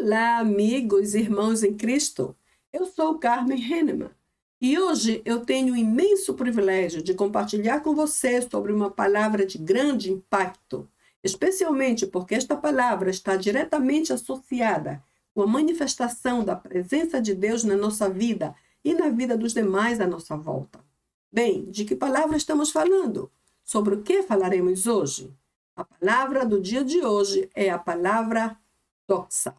Olá, amigos e irmãos em Cristo. Eu sou Carmen Henneman e hoje eu tenho o imenso privilégio de compartilhar com você sobre uma palavra de grande impacto, especialmente porque esta palavra está diretamente associada com a manifestação da presença de Deus na nossa vida e na vida dos demais à nossa volta. Bem, de que palavra estamos falando? Sobre o que falaremos hoje? A palavra do dia de hoje é a palavra doxa.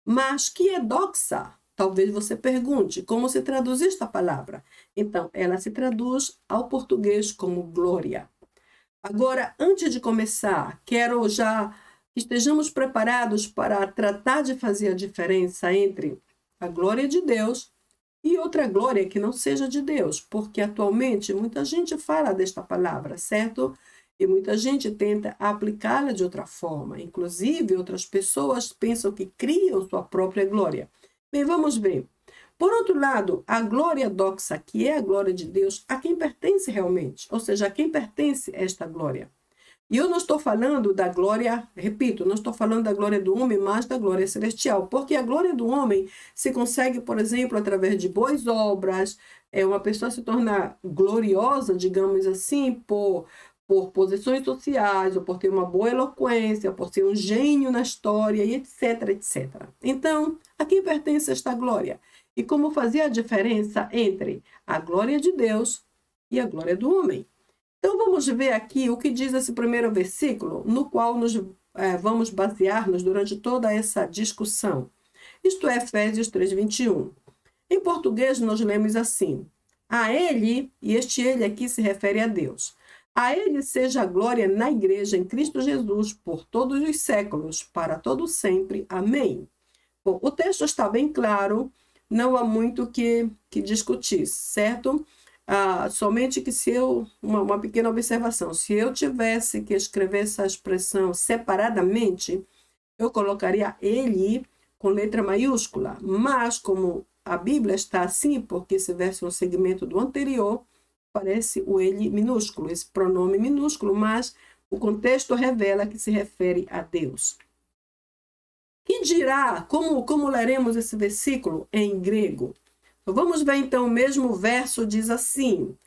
Mas que é doxa? Talvez você pergunte como se traduz esta palavra. Então, ela se traduz ao português como glória. Agora, antes de começar, quero já que estejamos preparados para tratar de fazer a diferença entre a glória de Deus e outra glória que não seja de Deus, porque atualmente muita gente fala desta palavra, certo? E muita gente tenta aplicá-la de outra forma. Inclusive, outras pessoas pensam que criam sua própria glória. Bem, vamos ver. Por outro lado, a glória doxa, que é a glória de Deus, a quem pertence realmente? Ou seja, a quem pertence esta glória? E eu não estou falando da glória, repito, não estou falando da glória do homem, mas da glória celestial. Porque a glória do homem se consegue, por exemplo, através de boas obras. Uma pessoa se torna gloriosa, digamos assim, por posições sociais, ou por ter uma boa eloquência, por ser um gênio na história, e etc, etc. Então, a quem pertence esta glória? E como fazer a diferença entre a glória de Deus e a glória do homem? Então, vamos ver aqui o que diz esse primeiro versículo, no qual vamos basear-nos durante toda essa discussão. Isto é Efésios 3:21. Em português, nós lemos assim: a ele, e este ele aqui se refere a Deus, a ele seja a glória na igreja em Cristo Jesus por todos os séculos, para todo sempre. Amém. Bom, o texto está bem claro, não há muito que discutir, certo? Somente que uma pequena observação, se eu tivesse que escrever essa expressão separadamente, eu colocaria ele com letra maiúscula, mas como a Bíblia está assim, porque esse verso é um segmento do anterior, parece o ele minúsculo, esse pronome minúsculo, mas o contexto revela que se refere a Deus. Quem dirá, como leremos esse versículo em grego? Vamos ver então, o mesmo verso diz assim: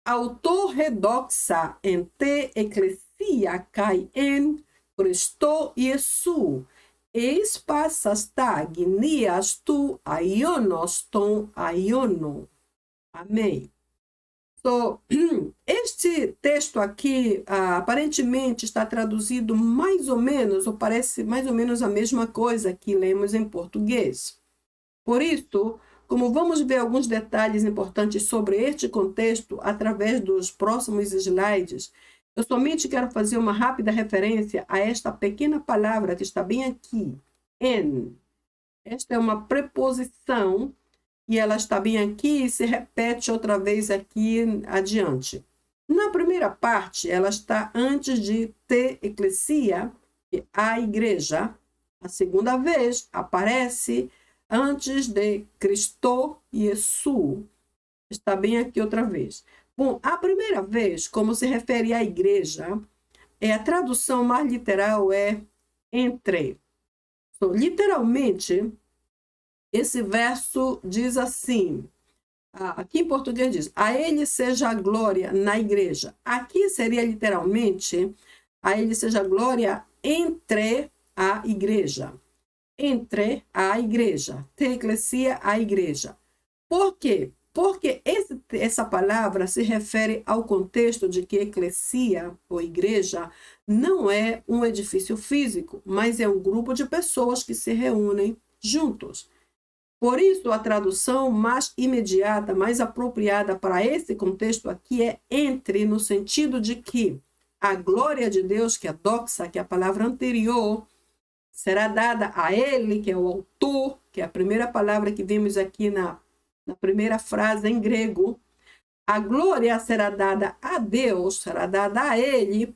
autor doxa en te ecclesia kai en Christo Iesu, eis passasta gnias tu aionos ton aiono. Amém. Este texto aqui aparentemente está traduzido mais ou menos, ou parece mais ou menos a mesma coisa que lemos em português. Por isso, como vamos ver alguns detalhes importantes sobre este contexto através dos próximos slides, eu somente quero fazer uma rápida referência a esta pequena palavra que está bem aqui, en. Esta é uma preposição e ela está bem aqui e se repete outra vez aqui adiante. Na primeira parte, ela está antes de te ecclesia, a igreja. A segunda vez aparece antes de Cristo Iesu. Está bem aqui outra vez. Bom, a primeira vez, como se refere à igreja, a tradução mais literal é entre. Literalmente, esse verso diz assim, aqui em português diz, a ele seja a glória na igreja. Aqui seria literalmente, a ele seja a glória entre a igreja. Entre a igreja. Te ecclesia, a igreja. Por quê? Porque essa palavra se refere ao contexto de que eclesia, ou igreja, não é um edifício físico, mas é um grupo de pessoas que se reúnem juntos. Por isso, a tradução mais imediata, mais apropriada para esse contexto aqui é entre, no sentido de que a glória de Deus, que é doxa, que é a palavra anterior, será dada a ele, que é o autor, que é a primeira palavra que vimos aqui na primeira frase em grego. A glória será dada a Deus, será dada a ele,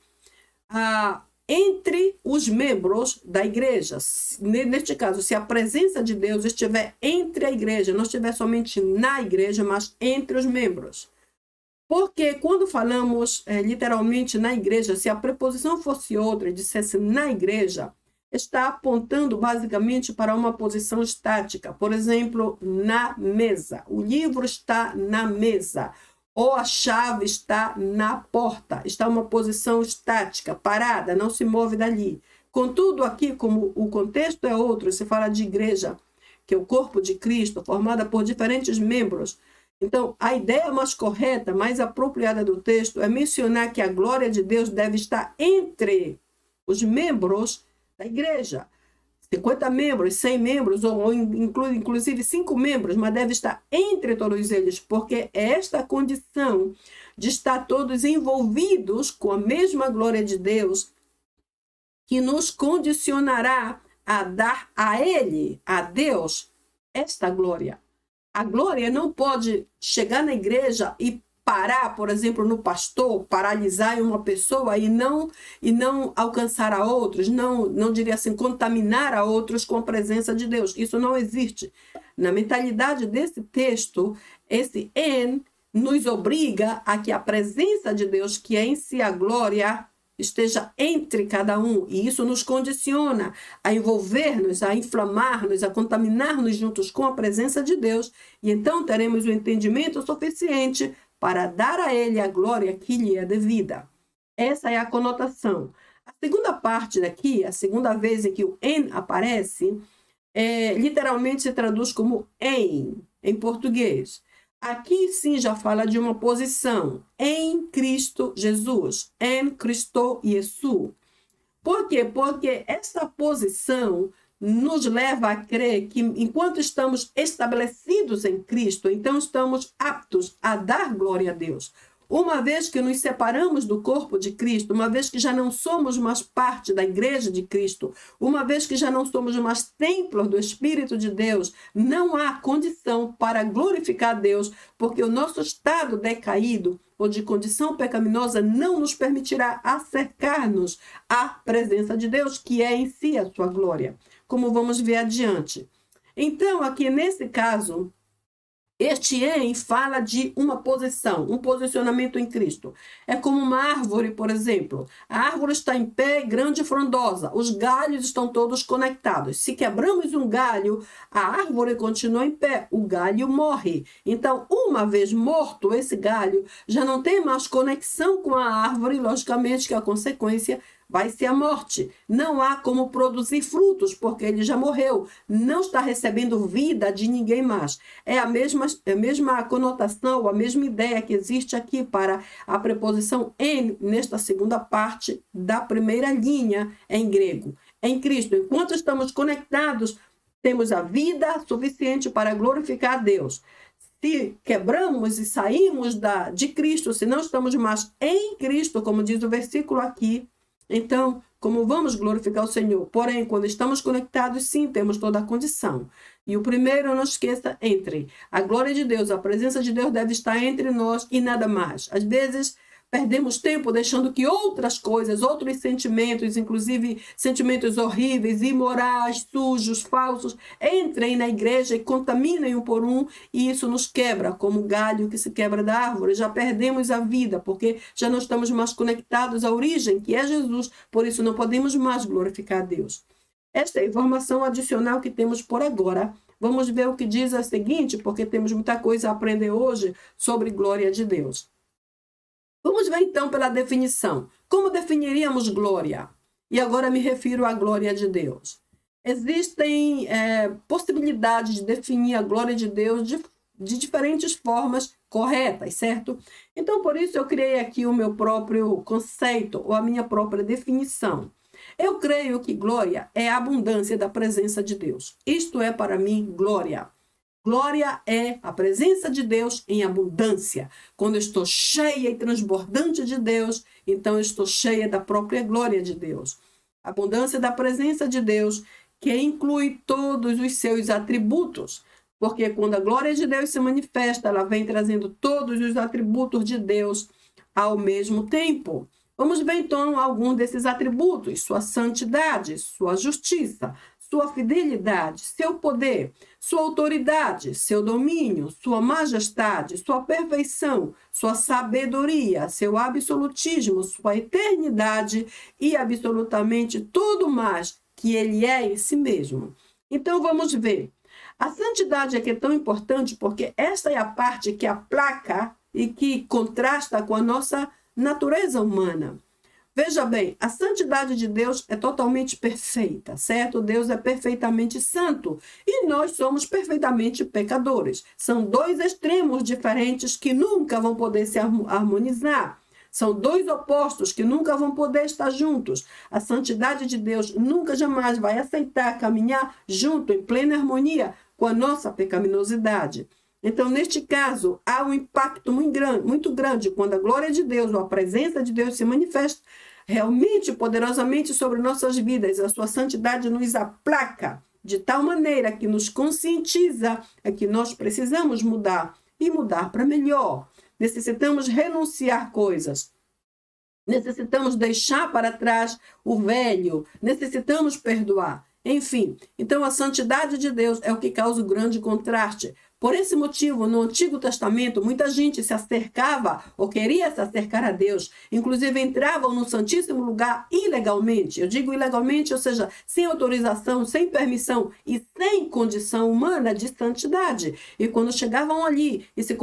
entre os membros da igreja. Neste caso, se a presença de Deus estiver entre a igreja, não estiver somente na igreja, mas entre os membros. Porque quando falamos literalmente na igreja, se a preposição fosse outra e dissesse na igreja, está apontando basicamente para uma posição estática. Por exemplo, na mesa. O livro está na mesa. Ou a chave está na porta. Está uma posição estática, parada, não se move dali. Contudo, aqui, como o contexto é outro, se fala de igreja, que é o corpo de Cristo, formada por diferentes membros. Então, a ideia mais correta, mais apropriada do texto é mencionar que a glória de Deus deve estar entre os membros da igreja. 50 membros, 100 membros, ou inclusive 5 membros, mas deve estar entre todos eles, porque é esta condição de estar todos envolvidos com a mesma glória de Deus que nos condicionará a dar a Ele, a Deus, esta glória. A glória não pode chegar na igreja e parar, por exemplo, no pastor, paralisar em uma pessoa e não alcançar a outros, não diria assim, contaminar a outros com a presença de Deus. Isso não existe. Na mentalidade desse texto, esse en nos obriga a que a presença de Deus, que é em si a glória, esteja entre cada um, e isso nos condiciona a envolver-nos, a inflamar-nos, a contaminar-nos juntos com a presença de Deus, e então teremos o entendimento suficiente para dar a Ele a glória que lhe é devida. Essa é a conotação. A segunda parte daqui, a segunda vez em que o en aparece, literalmente se traduz como em português. Aqui sim já fala de uma posição, em Cristo Jesus, em Cristo Jesus. Por quê? Porque esta posição nos leva a crer que enquanto estamos estabelecidos em Cristo, então estamos aptos a dar glória a Deus. Uma vez que nos separamos do corpo de Cristo, uma vez que já não somos mais parte da igreja de Cristo, uma vez que já não somos mais templos do Espírito de Deus, não há condição para glorificar a Deus, porque o nosso estado decaído ou de condição pecaminosa não nos permitirá acercar-nos à presença de Deus, que é em si a sua glória, como vamos ver adiante. Então, aqui nesse caso, este em fala de uma posição, um posicionamento em Cristo. É como uma árvore, por exemplo. A árvore está em pé, grande e frondosa. Os galhos estão todos conectados. Se quebramos um galho, a árvore continua em pé. O galho morre. Então, uma vez morto esse galho, já não tem mais conexão com a árvore, logicamente que a consequência vai ser a morte. Não há como produzir frutos, porque ele já morreu. Não está recebendo vida de ninguém mais. É a mesma conotação, a mesma ideia que existe aqui para a preposição em, nesta segunda parte da primeira linha em grego. Em Cristo, enquanto estamos conectados, temos a vida suficiente para glorificar a Deus. Se quebramos e saímos de Cristo, se não estamos mais em Cristo, como diz o versículo aqui, então, como vamos glorificar o Senhor? Porém, quando estamos conectados, sim, temos toda a condição. E o primeiro, não esqueça, entre a glória de Deus, a presença de Deus deve estar entre nós e nada mais. Às vezes, perdemos tempo deixando que outras coisas, outros sentimentos, inclusive sentimentos horríveis, imorais, sujos, falsos, entrem na igreja e contaminem um por um, e isso nos quebra, como o galho que se quebra da árvore. Já perdemos a vida, porque já não estamos mais conectados à origem, que é Jesus, por isso não podemos mais glorificar a Deus. Esta é a informação adicional que temos por agora. Vamos ver o que diz a seguinte, porque temos muita coisa a aprender hoje sobre glória de Deus. Vamos ver então pela definição. Como definiríamos glória? E agora me refiro à glória de Deus. Existem possibilidades de definir a glória de Deus de diferentes formas corretas, certo? Então, por isso, eu criei aqui o meu próprio conceito, ou a minha própria definição. Eu creio que glória é a abundância da presença de Deus. Isto é, para mim, glória. Glória é a presença de Deus em abundância. Quando eu estou cheia e transbordante de Deus, então eu estou cheia da própria glória de Deus. A abundância da presença de Deus, que inclui todos os seus atributos. Porque quando a glória de Deus se manifesta, ela vem trazendo todos os atributos de Deus ao mesmo tempo. Vamos ver então alguns desses atributos: sua santidade, sua justiça, sua fidelidade, seu poder, sua autoridade, seu domínio, sua majestade, sua perfeição, sua sabedoria, seu absolutismo, sua eternidade e absolutamente tudo mais que ele é em si mesmo. Então vamos ver. A santidade aqui é tão importante porque esta é a parte que aplaca e que contrasta com a nossa natureza humana. Veja bem, a santidade de Deus é totalmente perfeita, certo? Deus é perfeitamente santo e nós somos perfeitamente pecadores. São dois extremos diferentes que nunca vão poder se harmonizar. São dois opostos que nunca vão poder estar juntos. A santidade de Deus nunca jamais vai aceitar caminhar junto em plena harmonia com a nossa pecaminosidade. Então, neste caso, há um impacto muito grande quando a glória de Deus ou a presença de Deus se manifesta realmente poderosamente sobre nossas vidas. A sua santidade nos aplaca de tal maneira que nos conscientiza que nós precisamos mudar e mudar para melhor. Necessitamos renunciar coisas. Necessitamos deixar para trás o velho. Necessitamos perdoar. Enfim, então a santidade de Deus é o que causa o grande contraste. Por esse motivo, no Antigo Testamento, muita gente se acercava ou queria se acercar a Deus. Inclusive, entravam no Santíssimo Lugar ilegalmente. Eu digo ilegalmente, ou seja, sem autorização, sem permissão e sem condição humana de santidade. E quando chegavam ali e se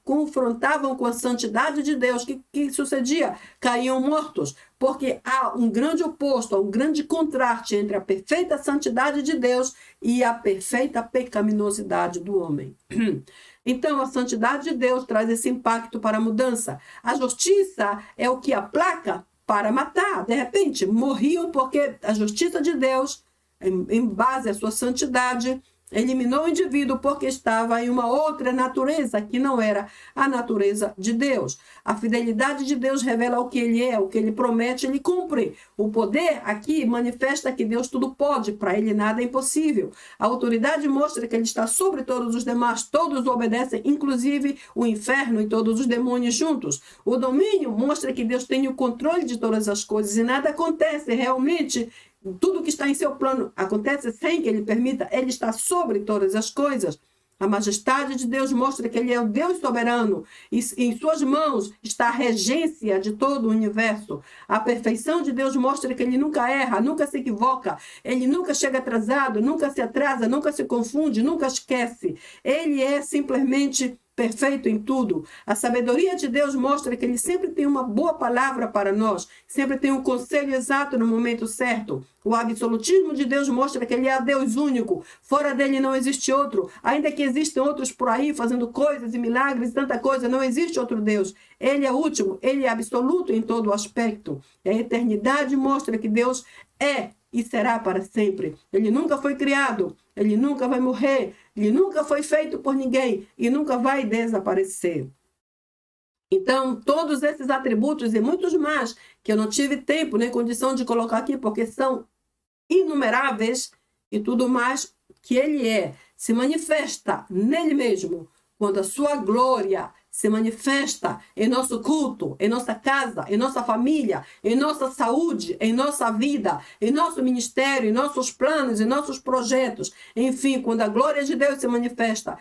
confrontavam com a santidade de Deus, o que sucedia? Caíam mortos. Porque há um grande oposto, há um grande contraste entre a perfeita santidade de Deus e a perfeita pecaminosidade do homem. Então, a santidade de Deus traz esse impacto para a mudança. A justiça é o que aplaca para matar. De repente, morriam porque a justiça de Deus, em base à sua santidade, eliminou o indivíduo porque estava em uma outra natureza que não era a natureza de Deus. A fidelidade de Deus revela o que ele é, o que ele promete, ele cumpre. O poder aqui manifesta que Deus tudo pode, para ele nada é impossível. A autoridade mostra que ele está sobre todos os demais, todos obedecem, inclusive o inferno e todos os demônios juntos. O domínio mostra que Deus tem o controle de todas as coisas e nada acontece realmente. Tudo que está em seu plano acontece sem que ele permita, ele está sobre todas as coisas. A majestade de Deus mostra que ele é o Deus soberano e em suas mãos está a regência de todo o universo. A perfeição de Deus mostra que ele nunca erra, nunca se equivoca, ele nunca chega atrasado, nunca se atrasa, nunca se confunde, nunca esquece. Ele é simplesmente perfeito em tudo. A sabedoria de Deus mostra que ele sempre tem uma boa palavra para nós, sempre tem um conselho exato no momento certo. O absolutismo de Deus mostra que ele é Deus único, fora dele não existe outro, ainda que existem outros por aí fazendo coisas e milagres, tanta coisa, não existe outro Deus. Ele é último, ele é absoluto em todo o aspecto. E a eternidade mostra que Deus é e será para sempre. Ele nunca foi criado, ele nunca vai morrer, ele nunca foi feito por ninguém e nunca vai desaparecer. Então, todos esses atributos e muitos mais, que eu não tive tempo nem condição de colocar aqui, porque são inumeráveis e tudo mais que ele é, se manifesta nele mesmo, quando a sua glória se manifesta em nosso culto, em nossa casa, em nossa família, em nossa saúde, em nossa vida, em nosso ministério, em nossos planos, em nossos projetos. Enfim, quando a glória de Deus se manifesta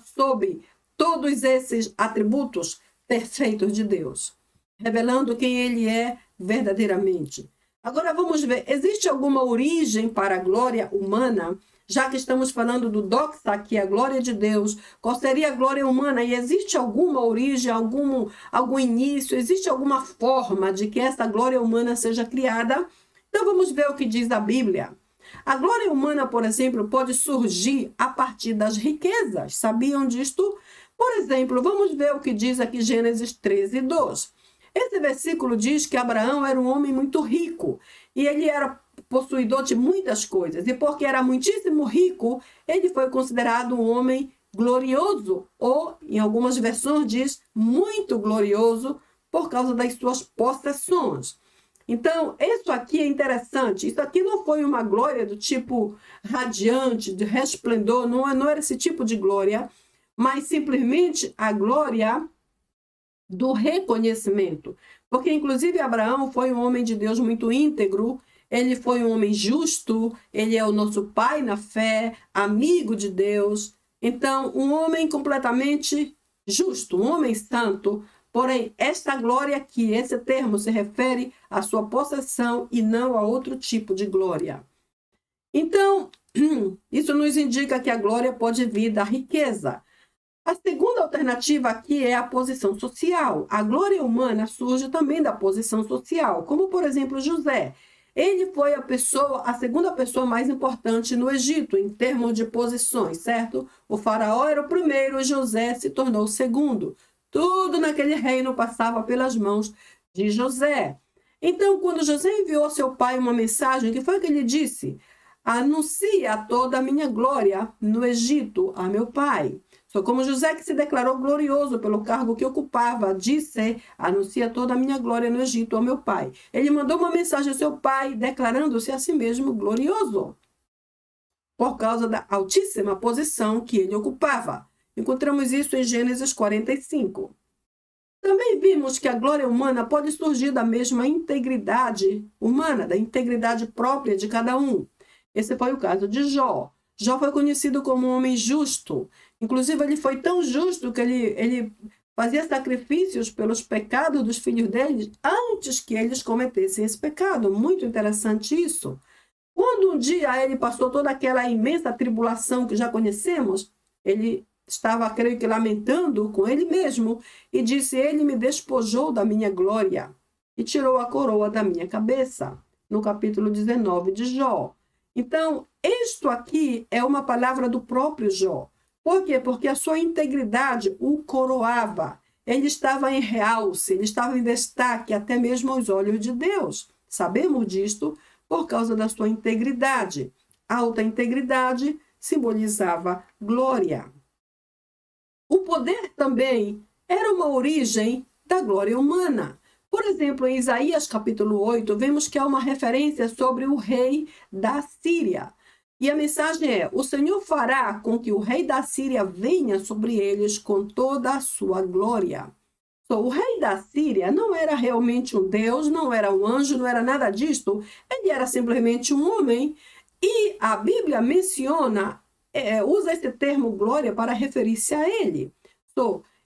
sob todos esses atributos perfeitos de Deus, revelando quem ele é verdadeiramente. Agora vamos ver, existe alguma origem para a glória humana? Já que estamos falando do doxa, que é a glória de Deus, qual seria a glória humana? E existe alguma origem, algum início, existe alguma forma de que essa glória humana seja criada? Então vamos ver o que diz a Bíblia. A glória humana, por exemplo, pode surgir a partir das riquezas. Sabiam disto? Por exemplo, vamos ver o que diz aqui Gênesis 13:2. Esse versículo diz que Abraão era um homem muito rico e ele era possuidor de muitas coisas. E porque era muitíssimo rico, ele foi considerado um homem glorioso, ou em algumas versões diz muito glorioso, por causa das suas possessões. Então, isso aqui é interessante. Isso aqui não foi uma glória do tipo radiante, de resplendor, não era esse tipo de glória, mas simplesmente a glória do reconhecimento. Porque, inclusive, Abraão foi um homem de Deus muito íntegro, ele foi um homem justo, ele é o nosso pai na fé, amigo de Deus. Então, um homem completamente justo, um homem santo, Porém, esta glória aqui, esse termo se refere à sua possessão e não a outro tipo de glória. Então, isso nos indica que a glória pode vir da riqueza. A segunda alternativa aqui é a posição social. A glória humana surge também da posição social, como, por exemplo, José. Ele foi a segunda pessoa mais importante no Egito, em termos de posições, certo? O faraó era o primeiro e José se tornou o segundo. Tudo naquele reino passava pelas mãos de José. Então, quando José enviou ao seu pai uma mensagem, o que foi que ele disse? Anuncia toda a minha glória no Egito a meu pai. Foi como José que se declarou glorioso pelo cargo que ocupava, disse, anuncia toda a minha glória no Egito ao meu pai. Ele mandou uma mensagem ao seu pai, declarando-se a si mesmo glorioso, por causa da altíssima posição que ele ocupava. Encontramos isso em Gênesis 45. Também vimos que a glória humana pode surgir da mesma integridade humana, da integridade própria de cada um. Esse foi o caso de Jó. Jó foi conhecido como um homem justo. Inclusive, ele foi tão justo que ele fazia sacrifícios pelos pecados dos filhos dele antes que eles cometessem esse pecado. Muito interessante isso. Quando um dia ele passou toda aquela imensa tribulação que já conhecemos, ele estava, creio que, lamentando com ele mesmo e disse, ele me despojou da minha glória e tirou a coroa da minha cabeça, no capítulo 19 de Jó. Então, isto aqui é uma palavra do próprio Jó. Por quê? Porque a sua integridade o coroava. Ele estava em realce, ele estava em destaque, até mesmo aos olhos de Deus. Sabemos disto por causa da sua integridade. Alta integridade simbolizava glória. O poder também era uma origem da glória humana. Por exemplo, em Isaías capítulo 8, vemos que há uma referência sobre o rei da Síria. E a mensagem é, o Senhor fará com que o rei da Síria venha sobre eles com toda a sua glória. O rei da Síria não era realmente um deus, não era um anjo, não era nada disto. Ele era simplesmente um homem. E a Bíblia menciona, usa esse termo glória para referir-se a ele.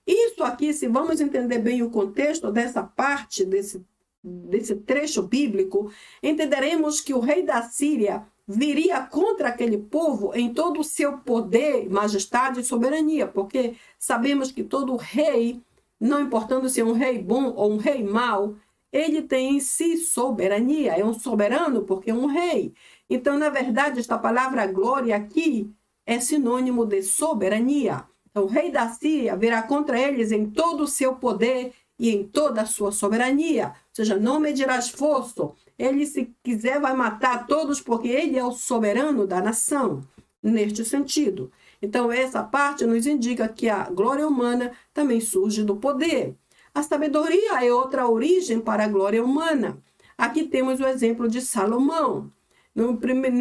Isso aqui, se vamos entender bem o contexto dessa parte, desse trecho bíblico, entenderemos que o rei da Síria viria contra aquele povo em todo o seu poder, majestade e soberania, porque sabemos que todo rei, não importando se é um rei bom ou um rei mau, ele tem em si soberania, é um soberano porque é um rei. Então, na verdade, esta palavra glória aqui é sinônimo de soberania. Então, o rei da Síria virá contra eles em todo o seu poder e em toda a sua soberania. Ou seja, não medirá esforço. Ele, se quiser, vai matar todos porque ele é o soberano da nação, neste sentido. Então, essa parte nos indica que a glória humana também surge do poder. A sabedoria é outra origem para a glória humana. Aqui temos o exemplo de Salomão. No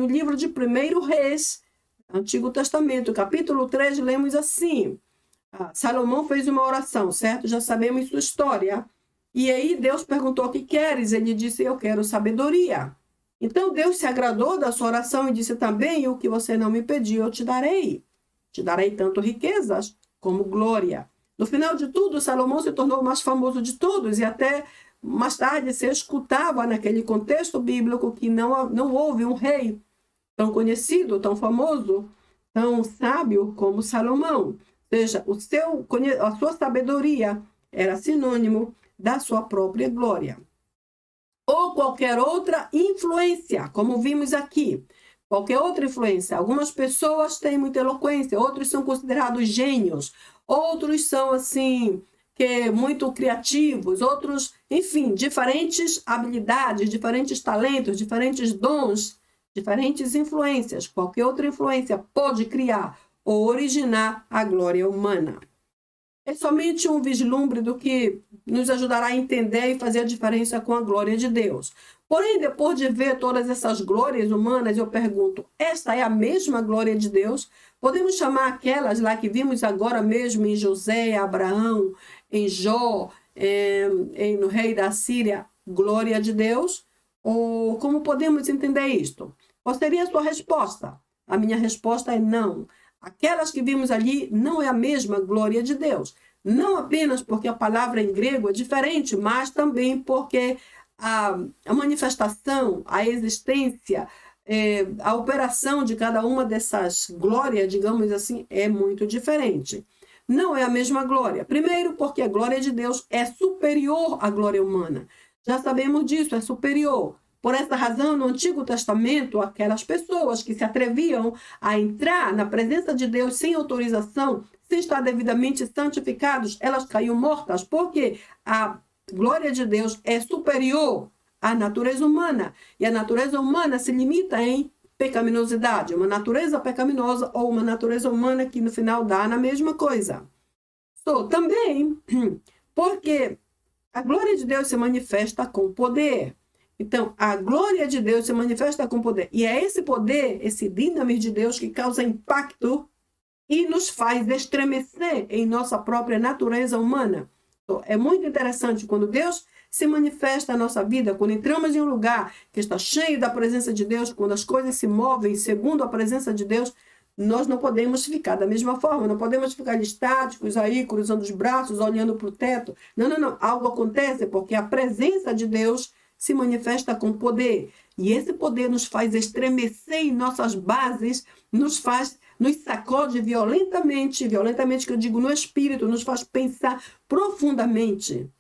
livro de 1 Reis, Antigo Testamento, capítulo 3, lemos assim. Salomão fez uma oração, certo? Já sabemos sua história. E aí Deus perguntou, o que queres? Ele disse, eu quero sabedoria. Então Deus se agradou da sua oração e disse também, o que você não me pediu, eu te darei. Te darei tanto riquezas como glória. No final de tudo, Salomão se tornou o mais famoso de todos e até mais tarde se escutava naquele contexto bíblico que não houve um rei tão conhecido, tão famoso, tão sábio como Salomão. Ou seja, a sua sabedoria era sinônimo da sua própria glória. Ou qualquer outra influência, como vimos aqui. Qualquer outra influência. Algumas pessoas têm muita eloquência, outros são considerados gênios, outros são, assim, muito criativos, outros, enfim, diferentes habilidades, diferentes talentos, diferentes dons, diferentes influências. Qualquer outra influência pode criar ou originar a glória humana. É somente um vislumbre do que nos ajudará a entender e fazer a diferença com a glória de Deus. Porém, depois de ver todas essas glórias humanas, eu pergunto, esta é a mesma glória de Deus? Podemos chamar aquelas lá que vimos agora mesmo em José, Abraão, em Jó, no rei da Síria, glória de Deus? Ou como podemos entender isto? Qual seria a sua resposta? A minha resposta é não. Aquelas que vimos ali não é a mesma glória de Deus. não apenas porque a palavra em grego é diferente, mas também porque a manifestação, a existência, a operação de cada uma dessas glórias, digamos assim, é muito diferente. Não é a mesma glória. Primeiro, porque a glória de Deus é superior à glória humana. Já sabemos disso, é superior. Por essa razão, no Antigo Testamento, aquelas pessoas que se atreviam a entrar na presença de Deus sem autorização, sem estar devidamente santificados, elas caíam mortas, porque a glória de Deus é superior à natureza humana. E a natureza humana se limita em pecaminosidade, uma natureza pecaminosa ou uma natureza humana que no final dá na mesma coisa. Também porque a glória de Deus se manifesta com poder. Então, a glória de Deus se manifesta com poder. E é esse poder, esse dínamo de Deus que causa impacto e nos faz estremecer em nossa própria natureza humana. Então, é muito interessante quando Deus se manifesta na nossa vida, quando entramos em um lugar que está cheio da presença de Deus, quando as coisas se movem segundo a presença de Deus, nós não podemos ficar da mesma forma, não podemos ficar estáticos aí, cruzando os braços, olhando para o teto. Não. Algo acontece porque a presença de Deus se manifesta com poder. E esse poder nos faz estremecer em nossas bases, nos sacode violentamente que eu digo no espírito, nos faz pensar profundamente.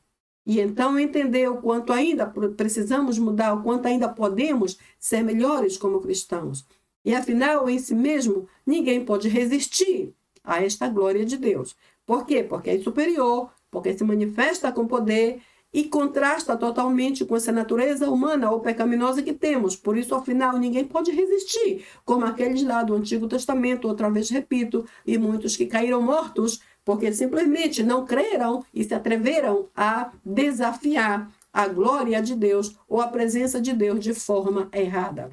E então entender o quanto ainda precisamos mudar, o quanto ainda podemos ser melhores como cristãos. E afinal, em si mesmo, ninguém pode resistir a esta glória de Deus. Por quê? Porque é superior, porque se manifesta com poder e contrasta totalmente com essa natureza humana ou pecaminosa que temos. Por isso, afinal, ninguém pode resistir, como aqueles lá do Antigo Testamento, outra vez repito, e muitos que caíram mortos, porque simplesmente não creram e se atreveram a desafiar a glória de Deus ou a presença de Deus de forma errada.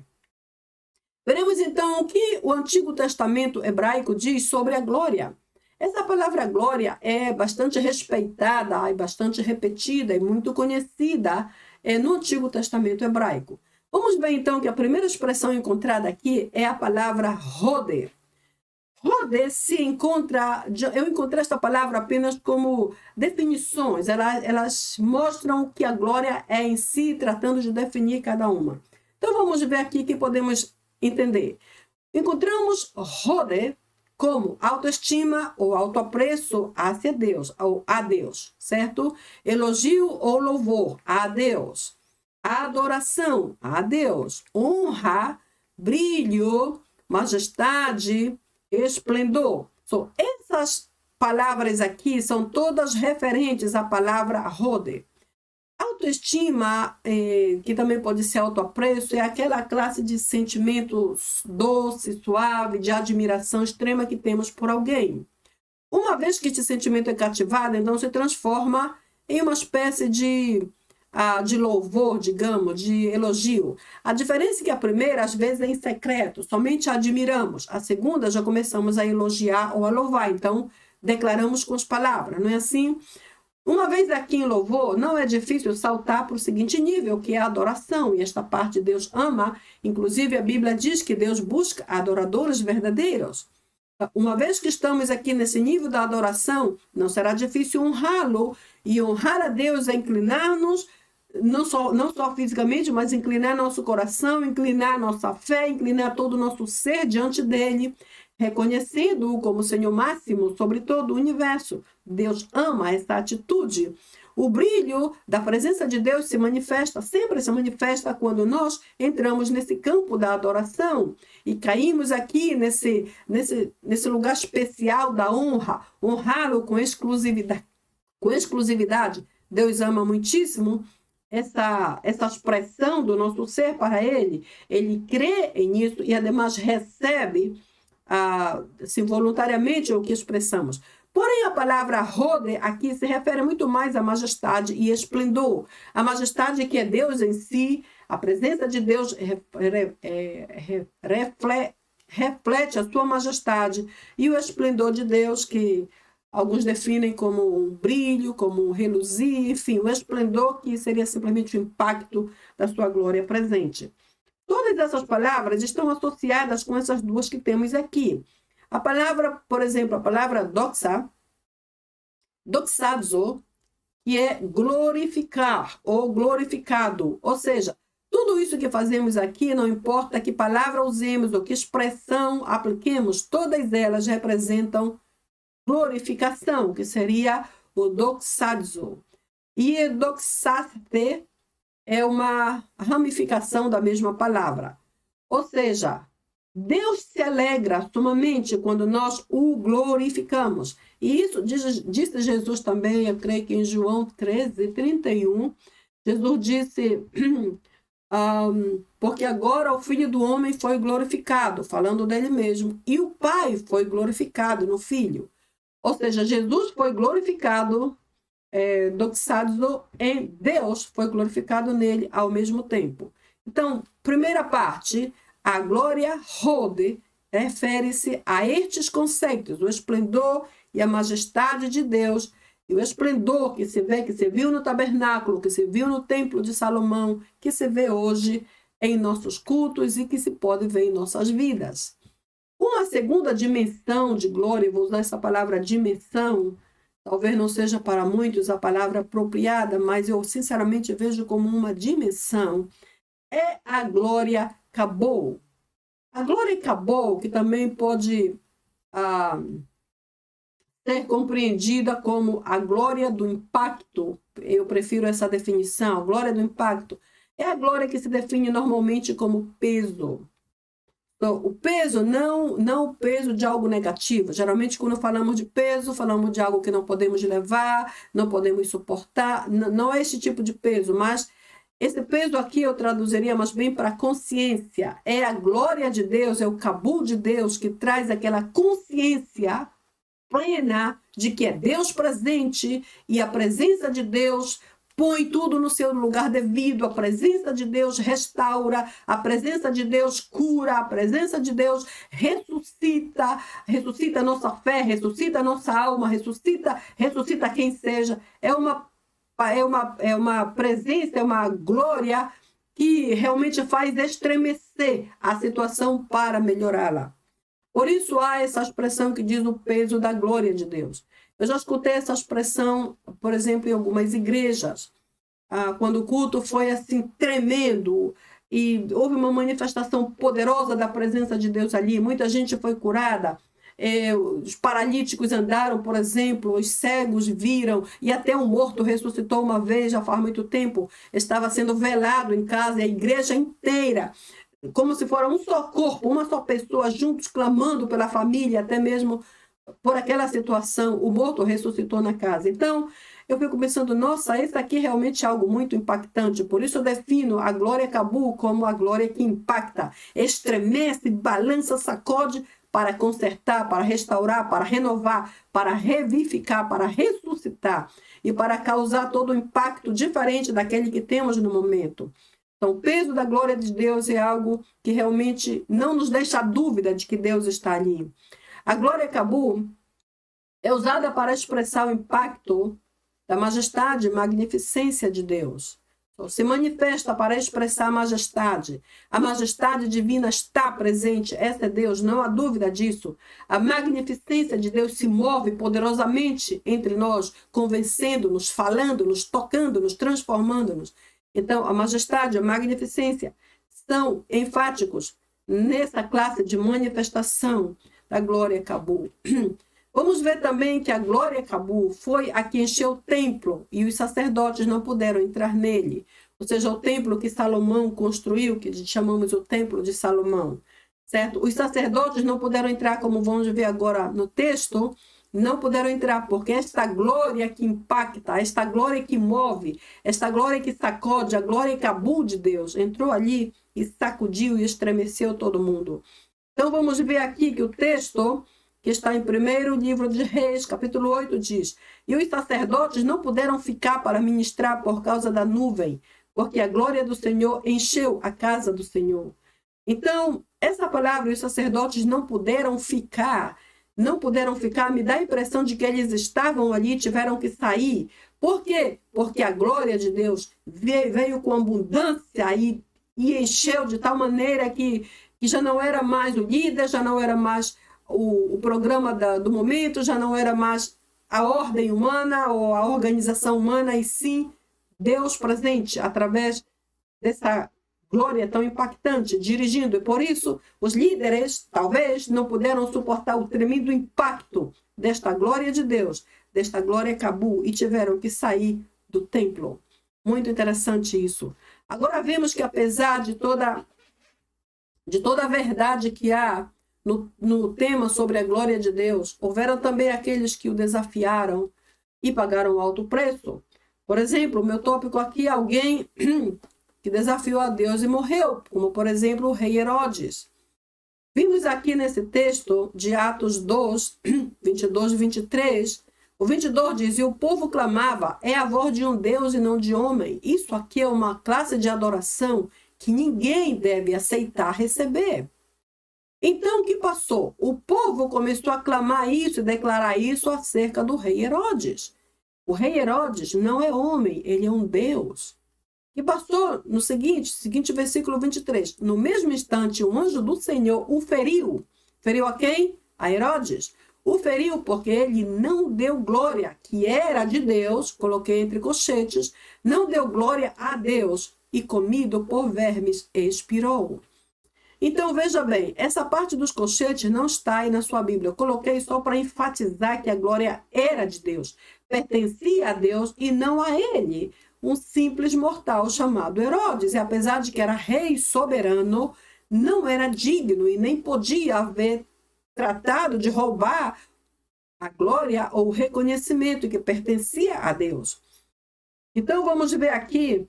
Veremos então o que o Antigo Testamento hebraico diz sobre a glória. Essa palavra glória é bastante respeitada e bastante repetida e muito conhecida no Antigo Testamento hebraico. Vamos ver então que a primeira expressão encontrada aqui é a palavra roder. Roder se encontra, eu encontrei esta palavra apenas como definições, elas mostram o que a glória é em si, tratando de definir cada uma. Então vamos ver aqui que podemos entender. Encontramos roder como autoestima ou autoapreço hacia Deus, ou a Deus, certo? Elogio ou louvor a Deus. Adoração a Deus. Honra, brilho, majestade, esplendor. Essas palavras aqui são todas referentes à palavra roder. Autoestima, que também pode ser autoapreço, é aquela classe de sentimentos doce, suave, de admiração extrema que temos por alguém. Uma vez que esse sentimento é cativado, então se transforma em uma espécie de louvor, digamos, de elogio. A diferença é que a primeira, às vezes, é em secreto, somente a admiramos. A segunda, já começamos a elogiar ou a louvar, então declaramos com as palavras, não é assim? Uma vez aqui em louvor, não é difícil saltar para o seguinte nível, que é a adoração, e esta parte Deus ama, inclusive a Bíblia diz que Deus busca adoradores verdadeiros. Uma vez que estamos aqui nesse nível da adoração, não será difícil honrá-lo, e honrar a Deus é inclinar-nos, não só fisicamente, mas inclinar nosso coração, inclinar nossa fé, inclinar todo o nosso ser diante dele, reconhecendo-o como Senhor máximo sobre todo o universo. Deus ama essa atitude. O brilho da presença de Deus sempre se manifesta quando nós entramos nesse campo da adoração e caímos aqui nesse lugar especial da honra, honrá-lo com exclusividade. Deus ama muitíssimo essa expressão do nosso ser para ele. Ele crê nisso e ademais recebe assim, voluntariamente o que expressamos. Porém, a palavra roder aqui se refere muito mais à majestade e esplendor. A majestade que é Deus em si, a presença de Deus reflete a sua majestade, e o esplendor de Deus, que alguns definem como um brilho, como um reluzir, enfim, o esplendor que seria simplesmente o impacto da sua glória presente. Todas essas palavras estão associadas com essas duas que temos aqui. A palavra, por exemplo, a palavra doxa, doxazo, que é glorificar ou glorificado. Ou seja, tudo isso que fazemos aqui, não importa que palavra usemos ou que expressão apliquemos, todas elas representam glorificação, que seria o doxazo. E doxaste é uma ramificação da mesma palavra. Ou seja, Deus se alegra sumamente quando nós o glorificamos. E isso disse Jesus também, eu creio que em João 13:31, Jesus disse, porque agora o Filho do Homem foi glorificado, falando dele mesmo, e o Pai foi glorificado no Filho. Ou seja, Jesus foi glorificado, doxazo, em Deus foi glorificado nele ao mesmo tempo. Então, primeira parte, a glória rode refere-se a estes conceitos, o esplendor e a majestade de Deus, e o esplendor que se viu no tabernáculo, que se viu no templo de Salomão, que se vê hoje em nossos cultos e que se pode ver em nossas vidas. Uma segunda dimensão de glória, vou usar essa palavra dimensão, talvez não seja para muitos a palavra apropriada, mas eu sinceramente vejo como uma dimensão, é a glória Kabod. A glória Kabod, que também pode ser compreendida como a glória do impacto, eu prefiro essa definição, a glória do impacto, é a glória que se define normalmente como peso. Então, o peso, não o peso de algo negativo. Geralmente, quando falamos de peso, falamos de algo que não podemos levar, não podemos suportar. Não é esse tipo de peso, mas esse peso aqui eu traduziria mais bem para consciência. É a glória de Deus, é o Kabod de Deus que traz aquela consciência plena de que é Deus presente e a presença de Deus põe tudo no seu lugar devido. A presença de Deus restaura, a presença de Deus cura, a presença de Deus ressuscita a nossa fé, ressuscita a nossa alma, ressuscita quem seja. É uma presença, é uma glória que realmente faz estremecer a situação para melhorá-la. Por isso há essa expressão que diz o peso da glória de Deus. Eu já escutei essa expressão, por exemplo, em algumas igrejas, quando o culto foi assim tremendo e houve uma manifestação poderosa da presença de Deus ali, muita gente foi curada, os paralíticos andaram, por exemplo, os cegos viram, e até um morto ressuscitou uma vez, já faz muito tempo, estava sendo velado em casa, e a igreja inteira, como se fosse um só corpo, uma só pessoa, juntos clamando pela família, até mesmo por aquela situação, o morto ressuscitou na casa. Então, eu fico pensando, nossa, isso aqui realmente é algo muito impactante. Por isso eu defino a glória Kabod como a glória que impacta, estremece, balança, sacode para consertar, para restaurar, para renovar, para revivificar, para ressuscitar e para causar todo um impacto diferente daquele que temos no momento. Então, o peso da glória de Deus é algo que realmente não nos deixa dúvida de que Deus está ali. A glória Kabod é usada para expressar o impacto da majestade e magnificência de Deus. Então, se manifesta para expressar a majestade. A majestade divina está presente. Essa é Deus, não há dúvida disso. A magnificência de Deus se move poderosamente entre nós, convencendo-nos, falando-nos, tocando-nos, transformando-nos. Então, a majestade, a magnificência são enfáticos nessa classe de manifestação da glória Kabod. Vamos ver também que a glória Kabod foi a que encheu o templo e os sacerdotes não puderam entrar nele. Ou seja, o templo que Salomão construiu, que chamamos o templo de Salomão, certo? Os sacerdotes não puderam entrar, como vamos ver agora no texto, não puderam entrar, porque esta glória que impacta, esta glória que move, esta glória que sacode, a glória Kabod de Deus, entrou ali e sacudiu e estremeceu todo mundo. Então vamos ver aqui que o texto que está em 1º livro de Reis, capítulo 8, diz: e os sacerdotes não puderam ficar para ministrar por causa da nuvem, porque a glória do Senhor encheu a casa do Senhor. Então, essa palavra, os sacerdotes não puderam ficar, me dá a impressão de que eles estavam ali, tiveram que sair. Por quê? Porque a glória de Deus veio com abundância e encheu de tal maneira que já não era mais o líder, já não era mais o programa do momento, já não era mais a ordem humana ou a organização humana, e sim Deus presente através dessa glória tão impactante, dirigindo. E por isso, os líderes, talvez, não puderam suportar o tremendo impacto desta glória de Deus, desta glória Cabu, e tiveram que sair do templo. Muito interessante isso. Agora vemos que apesar de toda a verdade que há no tema sobre a glória de Deus, houveram também aqueles que o desafiaram e pagaram alto preço. Por exemplo, o meu tópico aqui é alguém que desafiou a Deus e morreu, como por exemplo o rei Herodes. Vimos aqui nesse texto de Atos 2, 22 e 23, o 22 diz: e o povo clamava, é a voz de um Deus e não de homem. Isso aqui é uma classe de adoração que ninguém deve aceitar receber. Então, o que passou? O povo começou a clamar isso e declarar isso acerca do rei Herodes. O rei Herodes não é homem, ele é um Deus. E passou no seguinte versículo 23. No mesmo instante, um anjo do Senhor o feriu. Feriu a quem? A Herodes. O feriu porque ele não deu glória, que era de Deus, coloquei entre colchetes, não deu glória a Deus, e comido por vermes expirou. Então, veja bem, essa parte dos colchetes não está aí na sua Bíblia. Eu coloquei só para enfatizar que a glória era de Deus, pertencia a Deus e não a ele, um simples mortal chamado Herodes. E apesar de que era rei soberano, não era digno e nem podia haver tratado de roubar a glória ou o reconhecimento que pertencia a Deus. Então, vamos ver aqui,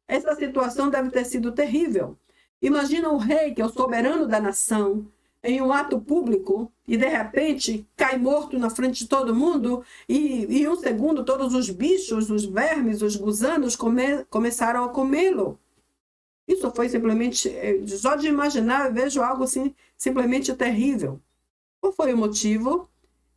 essa situação deve ter sido terrível. Imagina o rei, que é o soberano da nação, em um ato público, e de repente cai morto na frente de todo mundo, e em um segundo todos os bichos, os vermes, os gusanos começaram a comê-lo. Isso foi simplesmente, só de imaginar, eu vejo algo assim simplesmente terrível. Qual foi o motivo?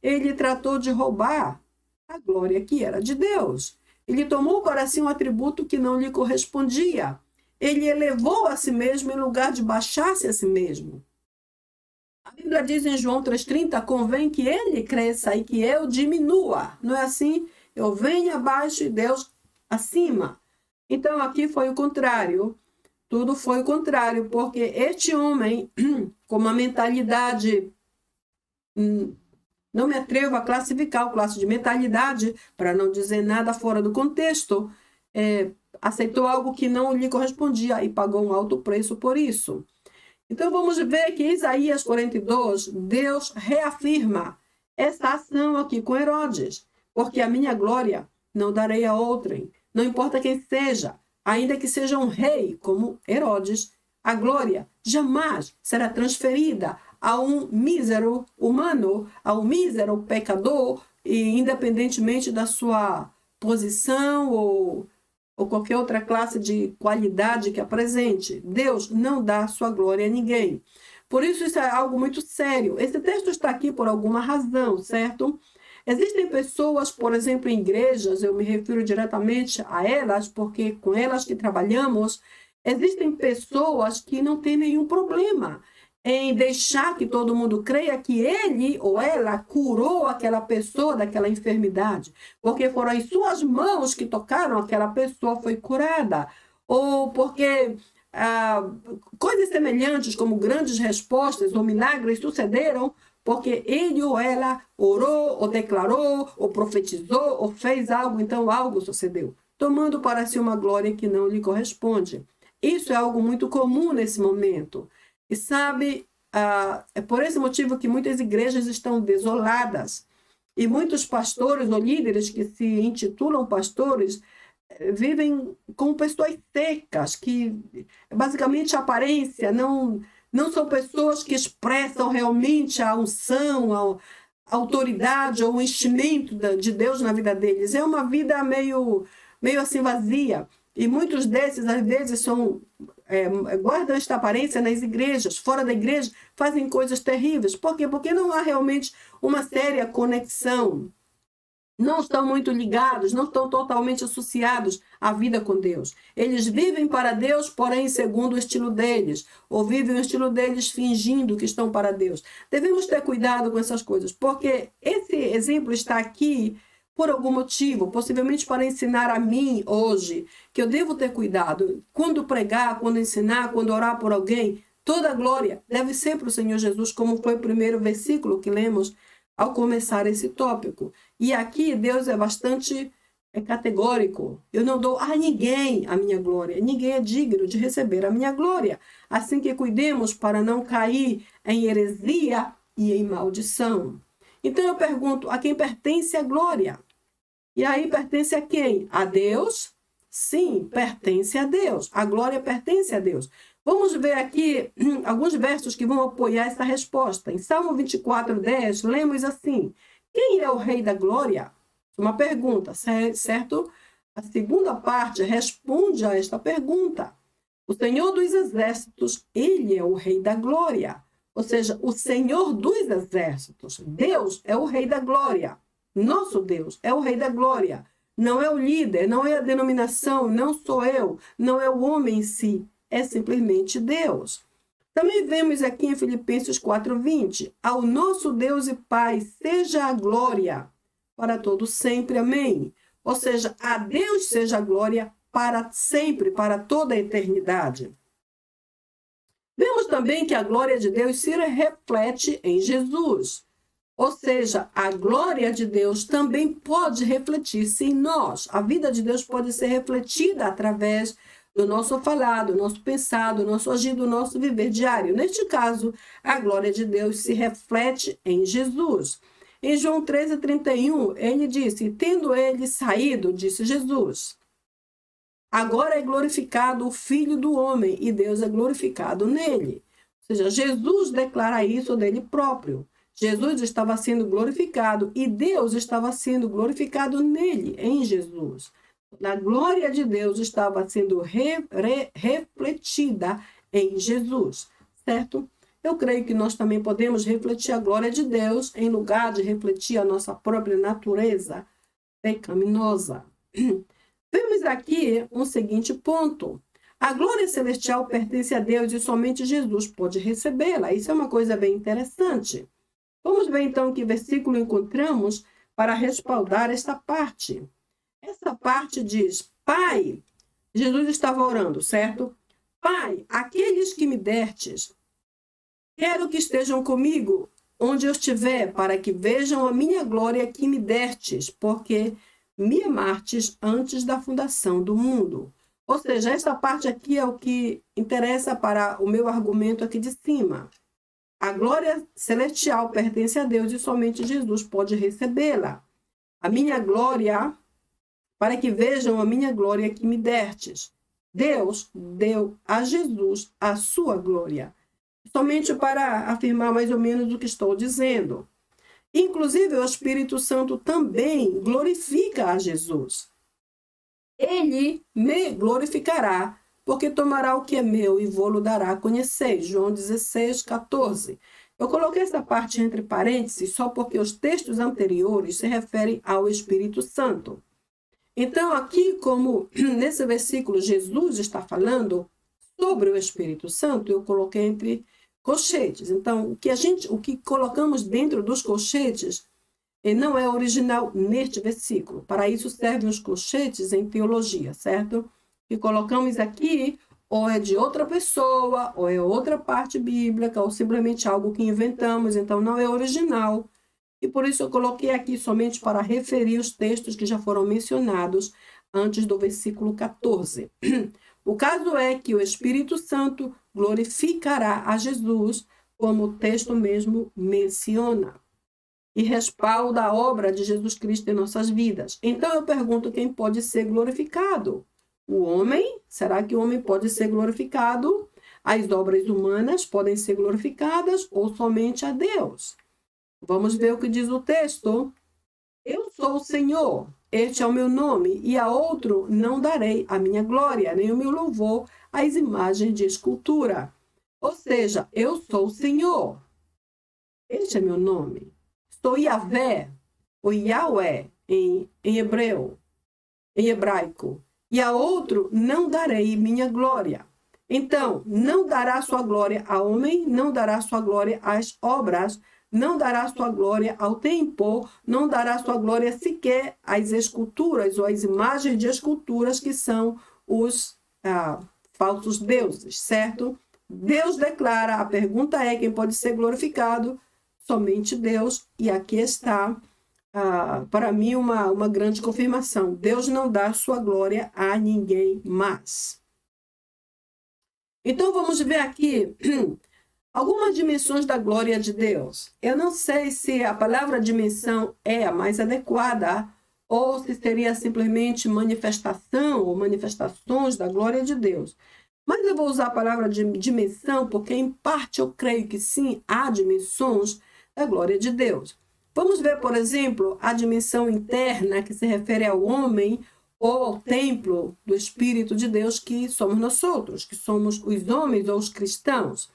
Ele tratou de roubar a glória que era de Deus. Ele tomou para si um atributo que não lhe correspondia. Ele elevou a si mesmo em lugar de baixar-se a si mesmo. A Bíblia diz em João 3,30, convém que ele cresça e que eu diminua. Não é assim? Eu venho abaixo e Deus acima. Então aqui foi o contrário. Tudo foi o contrário, porque este homem, com uma mentalidade, não me atrevo a classificar o classe de mentalidade, para não dizer nada fora do contexto, aceitou algo que não lhe correspondia e pagou um alto preço por isso. Então vamos ver que em Isaías 42, Deus reafirma essa ação aqui com Herodes, porque a minha glória não darei a outrem, não importa quem seja, ainda que seja um rei como Herodes, a glória jamais será transferida a um mísero humano, a um mísero pecador, e independentemente da sua posição ou qualquer outra classe de qualidade que apresente. Deus não dá sua glória a ninguém. Por isso é algo muito sério. Esse texto está aqui por alguma razão, certo? Existem pessoas, por exemplo, em igrejas, eu me refiro diretamente a elas, porque com elas que trabalhamos, existem pessoas que não têm nenhum problema em deixar que todo mundo creia que ele ou ela curou aquela pessoa daquela enfermidade, porque foram as suas mãos que tocaram, aquela pessoa foi curada, ou porque coisas semelhantes como grandes respostas ou milagres sucederam porque ele ou ela orou, ou declarou, ou profetizou, ou fez algo, então algo sucedeu, tomando para si uma glória que não lhe corresponde. Isso é algo muito comum nesse momento. E sabe, é por esse motivo que muitas igrejas estão desoladas. E muitos pastores ou líderes que se intitulam pastores vivem como pessoas secas, que basicamente a aparência não são pessoas que expressam realmente a unção, a autoridade ou o enchimento de Deus na vida deles. É uma vida meio assim vazia. E muitos desses, às vezes, guardam esta aparência nas igrejas, fora da igreja, fazem coisas terríveis. Por quê? Porque não há realmente uma séria conexão. Não estão muito ligados, não estão totalmente associados à vida com Deus. Eles vivem para Deus, porém segundo o estilo deles, ou vivem o estilo deles fingindo que estão para Deus. Devemos ter cuidado com essas coisas, porque esse exemplo está aqui por algum motivo, possivelmente para ensinar a mim hoje, que eu devo ter cuidado. Quando pregar, quando ensinar, quando orar por alguém, toda a glória deve ser para o Senhor Jesus, como foi o primeiro versículo que lemos ao começar esse tópico. E aqui Deus é bastante categórico. Eu não dou a ninguém a minha glória. Ninguém é digno de receber a minha glória. Assim que cuidemos para não cair em heresia e em maldição. Então eu pergunto, a quem pertence a glória? E aí pertence a quem? A Deus? Sim, pertence a Deus. A glória pertence a Deus. Vamos ver aqui alguns versos que vão apoiar essa resposta. Em Salmo 24:10, lemos assim: quem é o Rei da Glória? Uma pergunta, certo? A segunda parte responde a esta pergunta. O Senhor dos Exércitos, ele é o Rei da Glória. Ou seja, o Senhor dos Exércitos. Deus é o Rei da Glória. Nosso Deus é o Rei da Glória. Não é o líder, não é a denominação, não sou eu, não é o homem em si. É simplesmente Deus. Também vemos aqui em Filipenses 4:20. Ao nosso Deus e Pai seja a glória para todo sempre. Amém. Ou seja, a Deus seja a glória para sempre, para toda a eternidade. Vemos também que a glória de Deus se reflete em Jesus. Ou seja, a glória de Deus também pode refletir-se em nós. A vida de Deus pode ser refletida através do nosso falar, do nosso pensar, do nosso agir, do nosso viver diário. Neste caso, a glória de Deus se reflete em Jesus. Em João 13:31, ele disse: tendo ele saído, disse Jesus, agora é glorificado o Filho do Homem e Deus é glorificado nele. Ou seja, Jesus declara isso dele próprio. Jesus estava sendo glorificado e Deus estava sendo glorificado nele, em Jesus. A glória de Deus estava sendo refletida em Jesus, certo? Eu creio que nós também podemos refletir a glória de Deus em lugar de refletir a nossa própria natureza pecaminosa. Vemos aqui um seguinte ponto. A glória celestial pertence a Deus e somente Jesus pode recebê-la. Isso é uma coisa bem interessante. Vamos ver então que versículo encontramos para respaldar esta parte. Essa parte diz: Pai, Jesus estava orando, certo? Pai, aqueles que me destes, quero que estejam comigo onde eu estiver, para que vejam a minha glória que me destes, porque me amastes antes da fundação do mundo. Ou seja, esta parte aqui é o que interessa para o meu argumento aqui de cima. A glória celestial pertence a Deus e somente Jesus pode recebê-la. A minha glória, para que vejam a minha glória que me destes. Deus deu a Jesus a sua glória. Somente para afirmar mais ou menos o que estou dizendo. Inclusive, o Espírito Santo também glorifica a Jesus. Ele me glorificará, porque tomará o que é meu e vou-lo dará a conhecer. João 16:14. Eu coloquei essa parte entre parênteses só porque os textos anteriores se referem ao Espírito Santo. Então, aqui, como nesse versículo Jesus está falando sobre o Espírito Santo, eu coloquei entre colchetes. Então, o que colocamos dentro dos colchetes não é original neste versículo. Para isso servem os colchetes em teologia, certo? O que colocamos aqui ou é de outra pessoa, ou é outra parte bíblica, ou simplesmente algo que inventamos, então não é original. E por isso eu coloquei aqui somente para referir os textos que já foram mencionados antes do versículo 14. O caso é que o Espírito Santo glorificará a Jesus, como o texto mesmo menciona, e respalda a obra de Jesus Cristo em nossas vidas. Então eu pergunto, quem pode ser glorificado? O homem? Será que o homem pode ser glorificado? As obras humanas podem ser glorificadas ou somente a Deus? Vamos ver o que diz o texto. Eu sou o Senhor, este é o meu nome, e a outro não darei a minha glória, nem o meu louvor às imagens de escultura. Ou seja, eu sou o Senhor. Este é meu nome. Sou Yahvé, ou Yahweh em hebraico. E a outro não darei minha glória. Então, não dará sua glória a homem, não dará sua glória às obras não dará sua glória ao templo, não dará sua glória sequer às esculturas ou às imagens de esculturas que são os falsos deuses, certo? Deus declara, a pergunta é quem pode ser glorificado? Somente Deus, e aqui está, para mim, uma grande confirmação. Deus não dá sua glória a ninguém mais. Então, vamos ver aqui algumas dimensões da glória de Deus. Eu não sei se a palavra dimensão é a mais adequada ou se seria simplesmente manifestação ou manifestações da glória de Deus. Mas eu vou usar a palavra dimensão porque, em parte, eu creio que sim, há dimensões da glória de Deus. Vamos ver, por exemplo, a dimensão interna que se refere ao homem ou ao templo do Espírito de Deus que somos nós outros, que somos os homens ou os cristãos.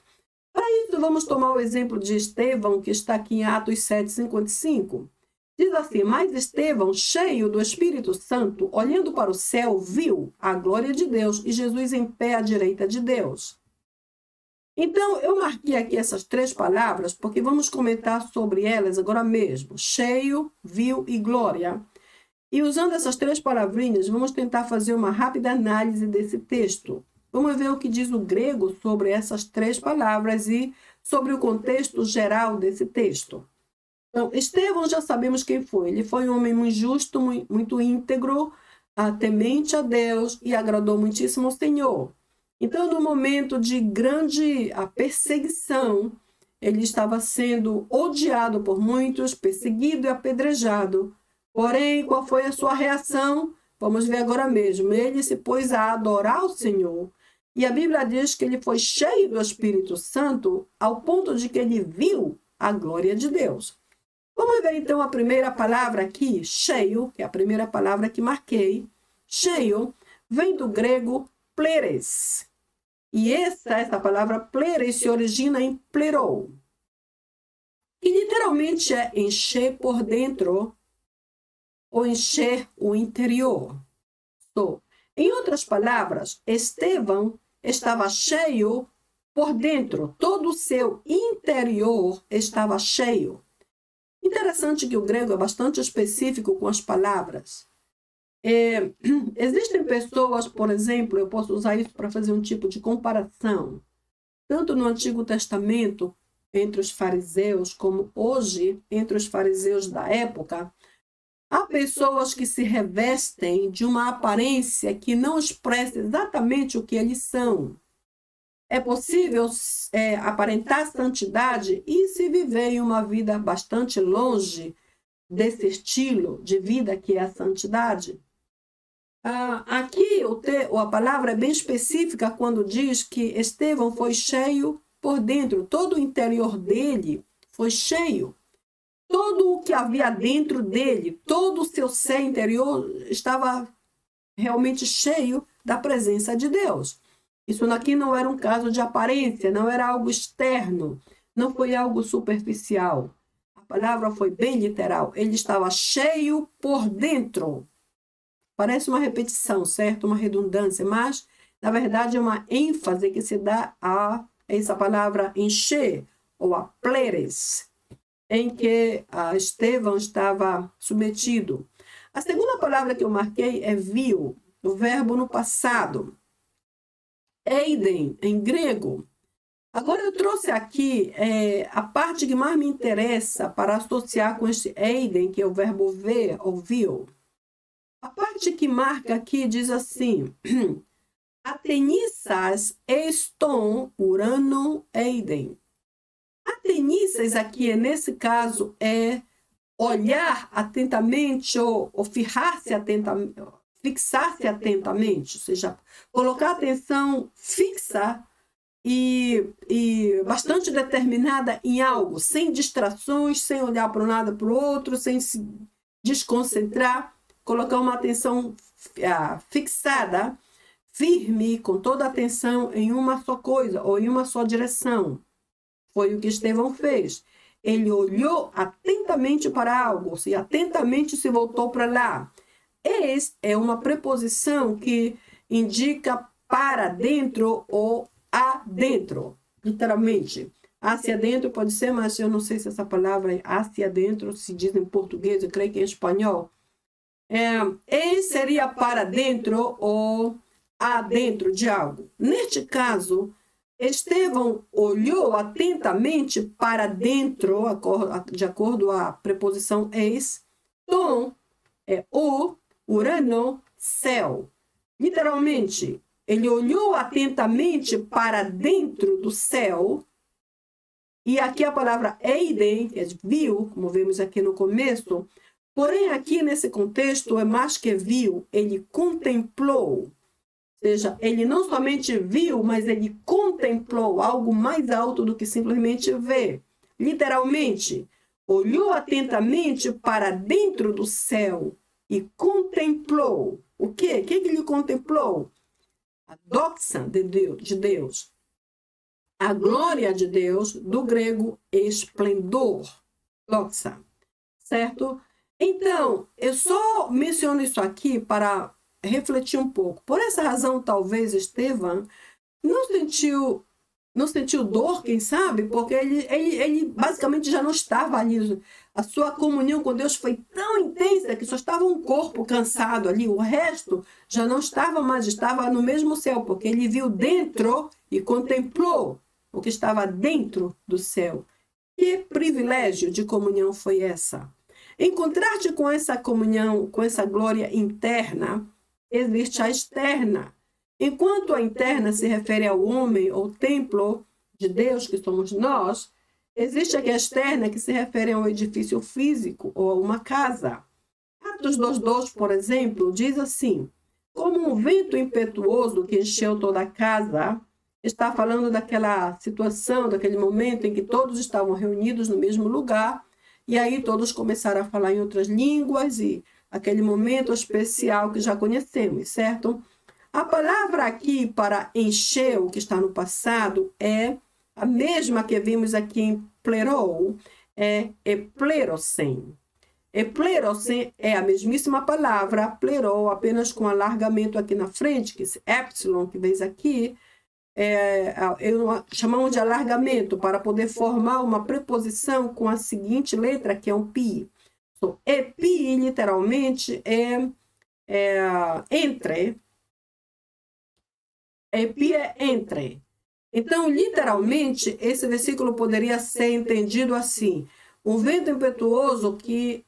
Para isso, vamos tomar o exemplo de Estevão, que está aqui em Atos 7:55. Diz assim: mas Estevão, cheio do Espírito Santo, olhando para o céu, viu a glória de Deus e Jesus em pé à direita de Deus. Então, eu marquei aqui essas 3 palavras porque vamos comentar sobre elas agora mesmo. Cheio, viu e glória. E usando essas 3 palavrinhas, vamos tentar fazer uma rápida análise desse texto. Vamos ver o que diz o grego sobre essas 3 palavras e sobre o contexto geral desse texto. Então, Estevão já sabemos quem foi. Ele foi um homem muito justo, muito íntegro, temente a Deus e agradou muitíssimo ao Senhor. Então, no momento de grande perseguição, ele estava sendo odiado por muitos, perseguido e apedrejado. Porém, qual foi a sua reação? Vamos ver agora mesmo. Ele se pôs a adorar o Senhor. E a Bíblia diz que ele foi cheio do Espírito Santo ao ponto de que ele viu a glória de Deus. Vamos ver então a primeira palavra aqui, cheio, que é a primeira palavra que marquei. Cheio vem do grego pleres. E essa palavra pleres se origina em plerou, que literalmente é encher por dentro ou encher o interior. Em outras palavras, Estevão estava cheio por dentro, todo o seu interior estava cheio. Interessante que o grego é bastante específico com as palavras. Existem pessoas, por exemplo, eu posso usar isso para fazer um tipo de comparação, tanto no Antigo Testamento, entre os fariseus, como hoje, entre os fariseus da época. Há pessoas que se revestem de uma aparência que não expressa exatamente o que eles são. É possível aparentar santidade e se viver em uma vida bastante longe desse estilo de vida que é a santidade. Aqui a palavra é bem específica quando diz que Estevão foi cheio por dentro, todo o interior dele foi cheio. Todo o que havia dentro dele, todo o seu ser interior estava realmente cheio da presença de Deus. Isso aqui não era um caso de aparência, não era algo externo, não foi algo superficial. A palavra foi bem literal. Ele estava cheio por dentro. Parece uma repetição, certo? Uma redundância, mas, na verdade, é uma ênfase que se dá a essa palavra encher, ou a pleres, em que Estevão estava submetido. A segunda palavra que eu marquei é viu, o verbo no passado. Eiden, em grego. Agora eu trouxe aqui a parte que mais me interessa para associar com este eiden, que é o verbo ver, ou viu. A parte que marca aqui diz assim: Atenissas eston urano eiden. Atenissas aqui, nesse caso, é olhar atentamente ou fixar-se atentamente, ou seja, colocar atenção fixa e bastante determinada em algo, sem distrações, sem olhar para um lado para o outro, sem se desconcentrar, colocar uma atenção fixada, firme, com toda a atenção em uma só coisa ou em uma só direção. Foi o que Estevão fez. Ele olhou atentamente para algo, e atentamente se voltou para lá. Eis é uma preposição que indica para dentro ou adentro, literalmente. Hacia dentro pode ser, mas eu não sei se essa palavra é hacia dentro, se diz em português, eu creio que em espanhol. Seria para dentro ou adentro de algo. Neste caso, Estevão olhou atentamente para dentro, de acordo à preposição eis, tom é o, Urano, céu. Literalmente, ele olhou atentamente para dentro do céu. E aqui a palavra eiden, que é viu, como vemos aqui no começo, porém aqui nesse contexto é mais que viu, ele contemplou. Ou seja, ele não somente viu, mas ele contemplou algo mais alto do que simplesmente ver. Literalmente, olhou atentamente para dentro do céu e contemplou. O quê? O que ele contemplou? A doxa de Deus. A glória de Deus, do grego esplendor, doxa, certo? Então, eu só menciono isso aqui para refletir um pouco. Por essa razão, talvez Estevão não sentiu dor, quem sabe, porque ele basicamente já não estava ali. A sua comunhão com Deus foi tão intensa que só estava um corpo cansado ali. O resto já não estava mais, estava no mesmo céu, porque ele viu dentro e contemplou o que estava dentro do céu. Que privilégio de comunhão foi essa? Em contraste com essa comunhão, com essa glória interna, existe a externa. Enquanto a interna se refere ao homem, ou templo de Deus, que somos nós, existe aqui a externa, que se refere a um edifício físico ou a uma casa. Atos 2:2, por exemplo, diz assim: como um vento impetuoso que encheu toda a casa. Está falando daquela situação, daquele momento em que todos estavam reunidos no mesmo lugar, e aí todos começaram a falar em outras línguas, e aquele momento especial que já conhecemos, certo? A palavra aqui para encher, o que está no passado, é a mesma que vimos aqui em plerou, é eplerosen. Eplerosen é a mesmíssima palavra, plerou, apenas com alargamento aqui na frente, que é epsilon, que vem aqui, chamamos de alargamento, para poder formar uma preposição com a seguinte letra, que é um pi. So, epi, literalmente, entre. Epi é entre. Então, literalmente, esse versículo poderia ser entendido assim: um vento impetuoso que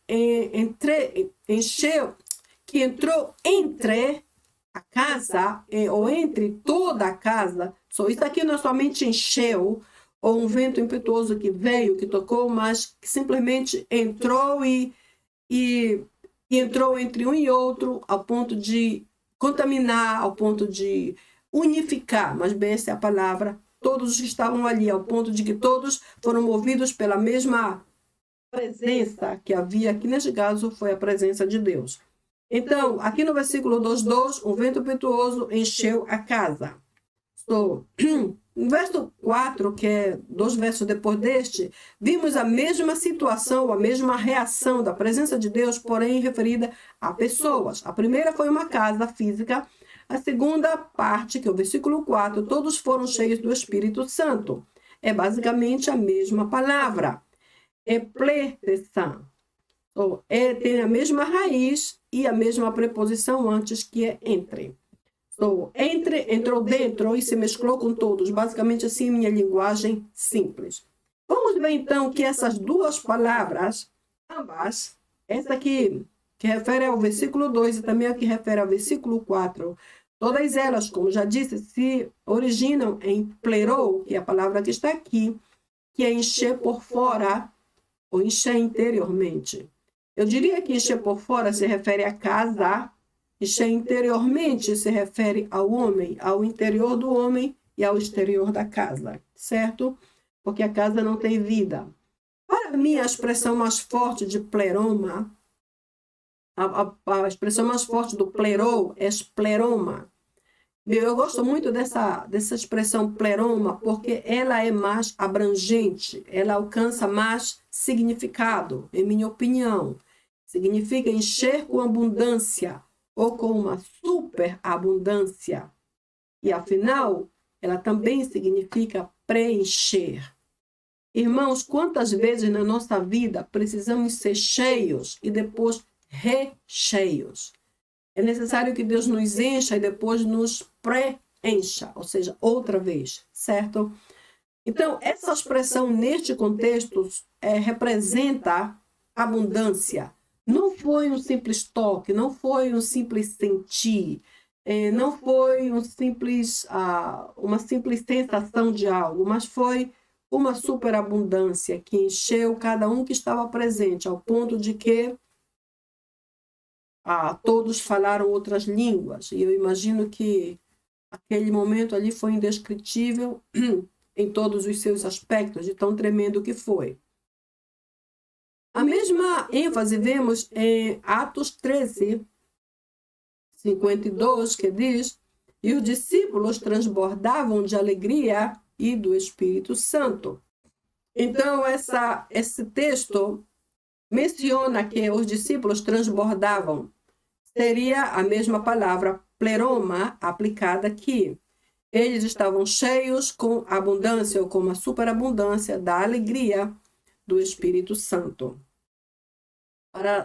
entrou entre a casa, ou entre toda a casa. Isso aqui não é somente encheu, ou um vento impetuoso que veio, que tocou, mas que simplesmente entrou e entrou entre um e outro, ao ponto de contaminar, ao ponto de unificar, mas bem, essa é a palavra, todos os que estavam ali, ao ponto de que todos foram movidos pela mesma presença que havia aqui, neste caso, foi a presença de Deus. Então, aqui no versículo 2:2, um vento impetuoso encheu a casa. No verso 4, que é 2 versos depois deste, vimos a mesma situação, a mesma reação da presença de Deus, porém referida a pessoas. A primeira foi uma casa física. A segunda parte, que é o versículo 4, todos foram cheios do Espírito Santo. É basicamente a mesma palavra. Epletesan. Tem a mesma raiz e a mesma preposição antes, que é entre. Entrou dentro e se mesclou com todos. Basicamente assim, minha linguagem simples. Vamos ver então que essas duas palavras, ambas, essa aqui que refere ao versículo 2 e também a que refere ao versículo 4, todas elas, como já disse, se originam em plerou, que é a palavra que está aqui, que é encher por fora ou encher interiormente. Eu diria que encher por fora se refere à casa, encher interiormente se refere ao homem, ao interior do homem e ao exterior da casa, certo? Porque a casa não tem vida. Para mim, a expressão mais forte de pleroma, a expressão mais forte do plerou é espleroma. Eu gosto muito dessa expressão pleroma, porque ela é mais abrangente, ela alcança mais significado, em minha opinião. Significa encher com abundância ou com uma superabundância. E, afinal, ela também significa preencher. Irmãos, quantas vezes na nossa vida precisamos ser cheios e depois recheios? É necessário que Deus nos encha e depois nos preencha, ou seja, outra vez, certo? Então, essa expressão neste contexto representa abundância. Não foi um simples toque, não foi um simples sentir, não foi uma simples sensação de algo, mas foi uma superabundância que encheu cada um que estava presente, ao ponto de que todos falaram outras línguas. E eu imagino que aquele momento ali foi indescritível em todos os seus aspectos, de tão tremendo que foi. A mesma ênfase vemos em Atos 13, 52, que diz: e os discípulos transbordavam de alegria e do Espírito Santo. Então, esse texto menciona que os discípulos transbordavam. Seria a mesma palavra pleroma aplicada aqui. Eles estavam cheios com abundância ou com uma superabundância da alegria do Espírito Santo.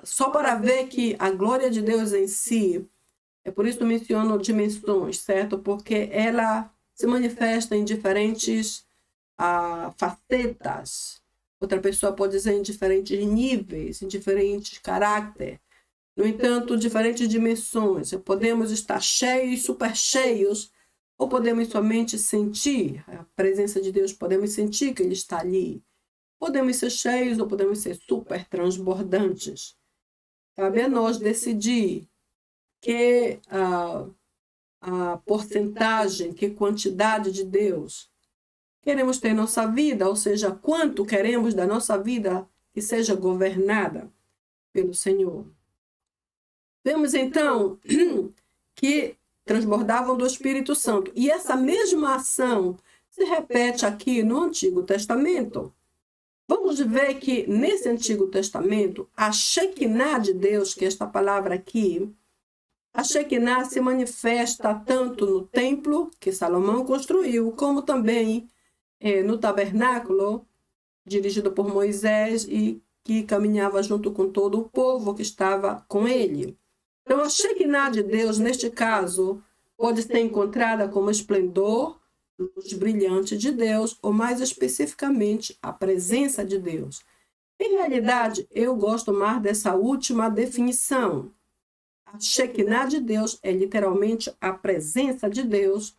Só para ver que a glória de Deus em si, é por isso que menciono dimensões, certo? Porque ela se manifesta em diferentes facetas. Outra pessoa pode dizer em diferentes níveis, em diferentes caráteres. No entanto, diferentes dimensões. Podemos estar cheios, super cheios, ou podemos somente sentir a presença de Deus, podemos sentir que Ele está ali. Podemos ser cheios ou podemos ser super transbordantes. Cabe a nós decidir que a porcentagem, que quantidade de Deus queremos ter em nossa vida, ou seja, quanto queremos da nossa vida que seja governada pelo Senhor. Vemos então que transbordavam do Espírito Santo. E essa mesma ação se repete aqui no Antigo Testamento. Vamos ver que nesse Antigo Testamento, a Shekinah de Deus, que é esta palavra aqui, a Shekinah se manifesta tanto no templo que Salomão construiu, como também no tabernáculo, dirigido por Moisés e que caminhava junto com todo o povo que estava com ele. Então, a Shekinah de Deus, neste caso, pode ser encontrada como esplendor, luz brilhante de Deus, ou mais especificamente, a presença de Deus. Em realidade, eu gosto mais dessa última definição. A Shekinah de Deus é literalmente a presença de Deus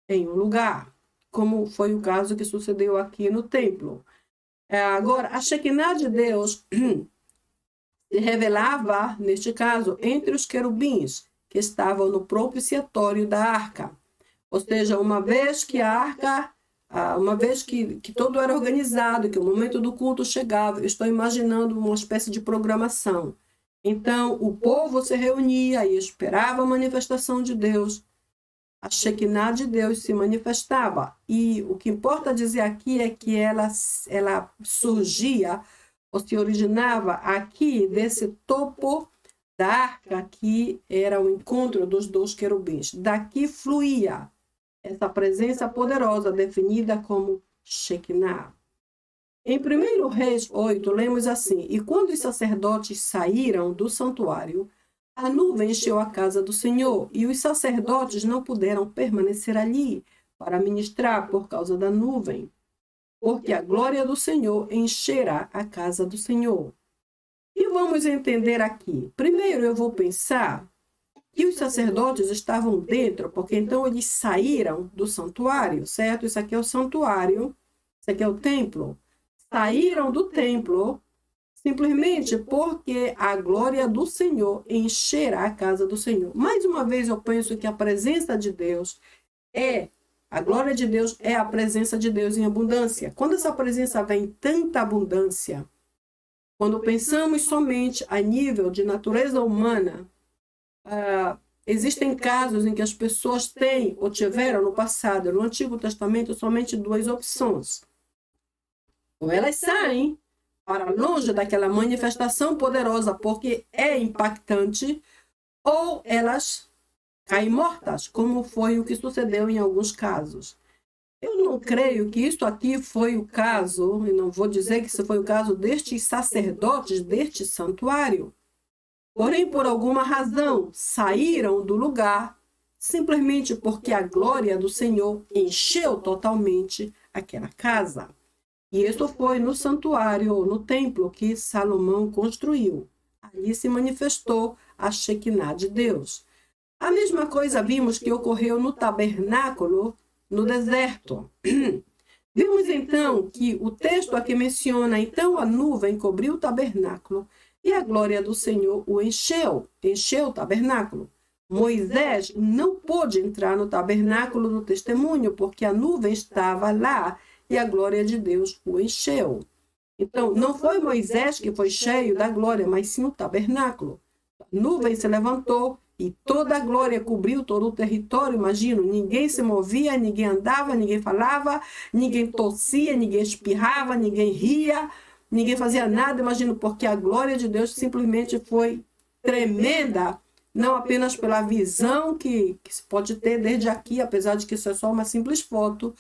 em um lugar, como foi o caso que sucedeu aqui no templo. Agora, a Shekinah de Deus se revelava, neste caso, entre os querubins que estavam no propiciatório da arca. Ou seja, uma vez que a arca, uma vez que tudo era organizado, que o momento do culto chegava, eu estou imaginando uma espécie de programação. Então, o povo se reunia e esperava a manifestação de Deus. A Shekinah de Deus se manifestava. E o que importa dizer aqui é que ela surgia ou se originava aqui desse topo da arca, que era o encontro dos dois querubins. Daqui fluía essa presença poderosa definida como Shekinah. Em 1 Reis 8, lemos assim: e quando os sacerdotes saíram do santuário, a nuvem encheu a casa do Senhor, e os sacerdotes não puderam permanecer ali para ministrar por causa da nuvem, porque a glória do Senhor encherá a casa do Senhor. E vamos entender aqui. Primeiro eu vou pensar que os sacerdotes estavam dentro, porque então eles saíram do santuário, certo? Isso aqui é o santuário, isso aqui é o templo. Saíram do templo simplesmente porque a glória do Senhor encherá a casa do Senhor. Mais uma vez eu penso que a presença de Deus a glória de Deus é a presença de Deus em abundância. Quando essa presença vem em tanta abundância, quando pensamos somente a nível de natureza humana, existem casos em que as pessoas têm ou tiveram no passado, no Antigo Testamento, somente duas opções. Ou elas saem para longe daquela manifestação poderosa porque é impactante, ou elas caem mortas, como foi o que sucedeu em alguns casos. Eu não creio que isso aqui foi o caso, e não vou dizer que isso foi o caso destes sacerdotes deste santuário. Porém, por alguma razão, saíram do lugar, simplesmente porque a glória do Senhor encheu totalmente aquela casa. E isso foi no santuário, ou no templo que Salomão construiu. Ali se manifestou a Shekinah de Deus. A mesma coisa vimos que ocorreu no tabernáculo no deserto. Vimos então que o texto aqui menciona, então a nuvem cobriu o tabernáculo e a glória do Senhor o encheu o tabernáculo. Moisés não pôde entrar no tabernáculo do testemunho porque a nuvem estava lá e a glória de Deus o encheu. Então, não foi Moisés que foi cheio da glória, mas sim o tabernáculo. A nuvem se levantou e toda a glória cobriu todo o território. Imagino, ninguém se movia, ninguém andava, ninguém falava, ninguém tossia, ninguém espirrava, ninguém ria, ninguém fazia nada. Imagino, porque a glória de Deus simplesmente foi tremenda, não apenas pela visão que se pode ter desde aqui, apesar de que isso é só uma simples foto,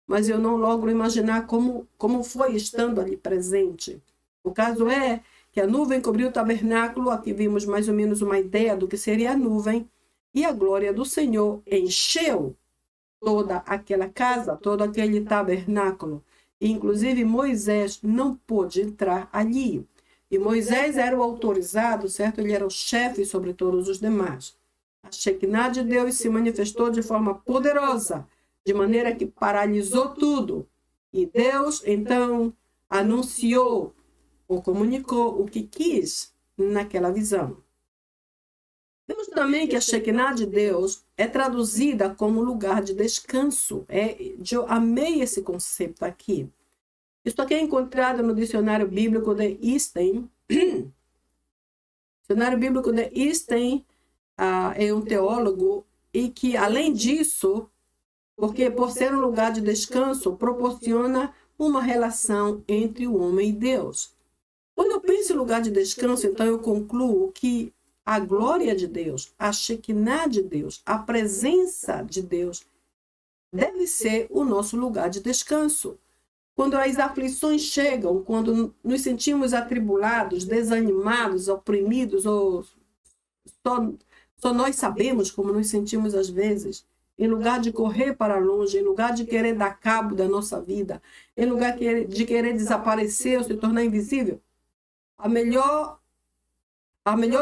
mas eu não logro imaginar como foi estando ali presente. O caso é que a nuvem cobriu o tabernáculo, aqui vimos mais ou menos uma ideia do que seria a nuvem, e a glória do Senhor encheu toda aquela casa, todo aquele tabernáculo. E, inclusive, Moisés não pôde entrar ali. E Moisés era o autorizado, certo? Ele era o chefe sobre todos os demais. A Shekinah de Deus se manifestou de forma poderosa, de maneira que paralisou tudo. E Deus, então, anunciou ou comunicou o que quis naquela visão. Vemos também que a Shekinah de Deus é traduzida como lugar de descanso. Eu amei esse conceito aqui. Isso aqui é encontrado no dicionário bíblico de Easton. O dicionário bíblico de Easton é um teólogo e que, além disso, porque por ser um lugar de descanso, proporciona uma relação entre o homem e Deus. Quando eu penso em lugar de descanso, então eu concluo que a glória de Deus, a Shekinah de Deus, a presença de Deus deve ser o nosso lugar de descanso. Quando as aflições chegam, quando nos sentimos atribulados, desanimados, oprimidos, ou só nós sabemos como nos sentimos às vezes, em lugar de correr para longe, em lugar de querer dar cabo da nossa vida, em lugar de querer desaparecer ou se tornar invisível, a melhor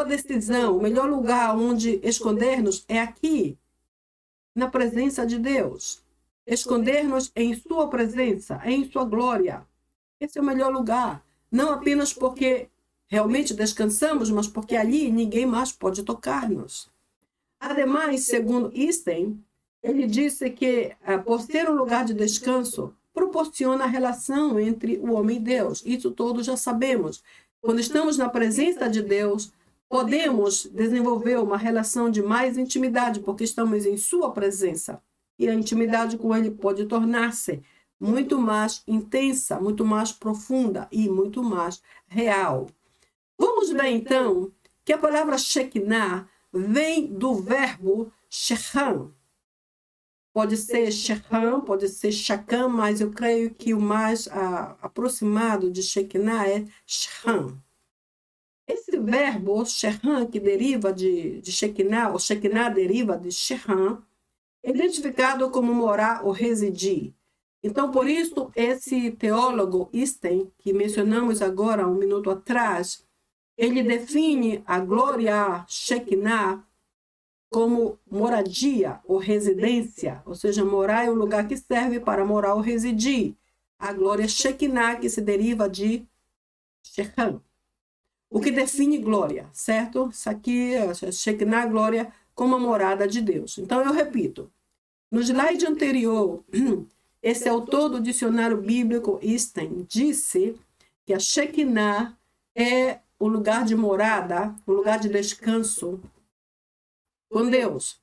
decisão, o melhor lugar onde esconder-nos é aqui, na presença de Deus. Esconder-nos em sua presença, em sua glória. Esse é o melhor lugar. Não apenas porque realmente descansamos, mas porque ali ninguém mais pode tocar-nos. Ademais, segundo Easton, ele disse que, por ser um lugar de descanso, proporciona a relação entre o homem e Deus. Isso todos já sabemos. Quando estamos na presença de Deus, podemos desenvolver uma relação de mais intimidade, porque estamos em sua presença. E a intimidade com ele pode tornar-se muito mais intensa, muito mais profunda e muito mais real. Vamos ver, então, que a palavra Shekinah vem do verbo Shechan. Pode ser Shechan, pode ser Shakam, mas eu creio que o mais aproximado de Shekinah é Shechan. Esse verbo Shechan, que deriva de Shekinah, ou Shekinah deriva de Shechan, é identificado como morar ou residir. Então, por isso, esse teólogo Easton, que mencionamos agora um minuto atrás, ele define a glória Shekinah como moradia ou residência, ou seja, morar é um lugar que serve para morar ou residir. A glória Shekinah, que se deriva de Shechan. O que define glória, certo? Isso aqui é Shekinah, glória, como a morada de Deus. Então, eu repito. No slide anterior, esse autor do dicionário bíblico Easton disse que a Shekinah é o lugar de morada, o lugar de descanso com Deus.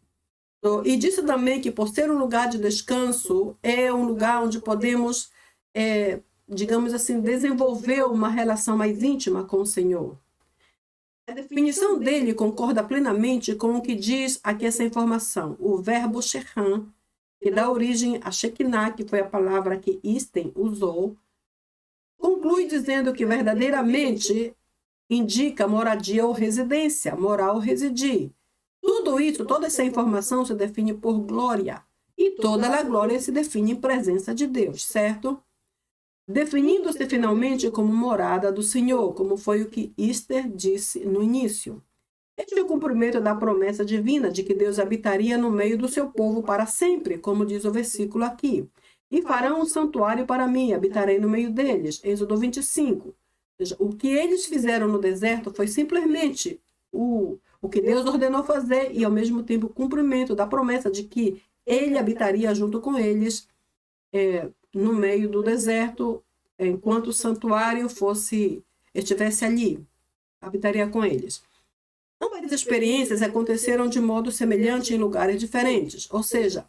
E disse também que, por ser um lugar de descanso, é um lugar onde podemos, digamos assim, desenvolver uma relação mais íntima com o Senhor. A definição dele concorda plenamente com o que diz aqui essa informação. O verbo Shechan que dá origem a Shekinah, que foi a palavra que Einstein usou, conclui dizendo que verdadeiramente indica moradia ou residência, morar ou residir. Tudo isso, toda essa informação se define por glória. E toda a glória se define em presença de Deus, certo? Definindo-se finalmente como morada do Senhor, como foi o que Esther disse no início. Este é o cumprimento da promessa divina de que Deus habitaria no meio do seu povo para sempre, como diz o versículo aqui. E farão um santuário para mim, habitarei no meio deles. Êxodo 25. Ou seja, o que eles fizeram no deserto foi simplesmente o que Deus ordenou fazer e, ao mesmo tempo, o cumprimento da promessa de que ele habitaria junto com eles no meio do deserto, enquanto o santuário estivesse ali, habitaria com eles. Ambas experiências aconteceram de modo semelhante em lugares diferentes, ou seja,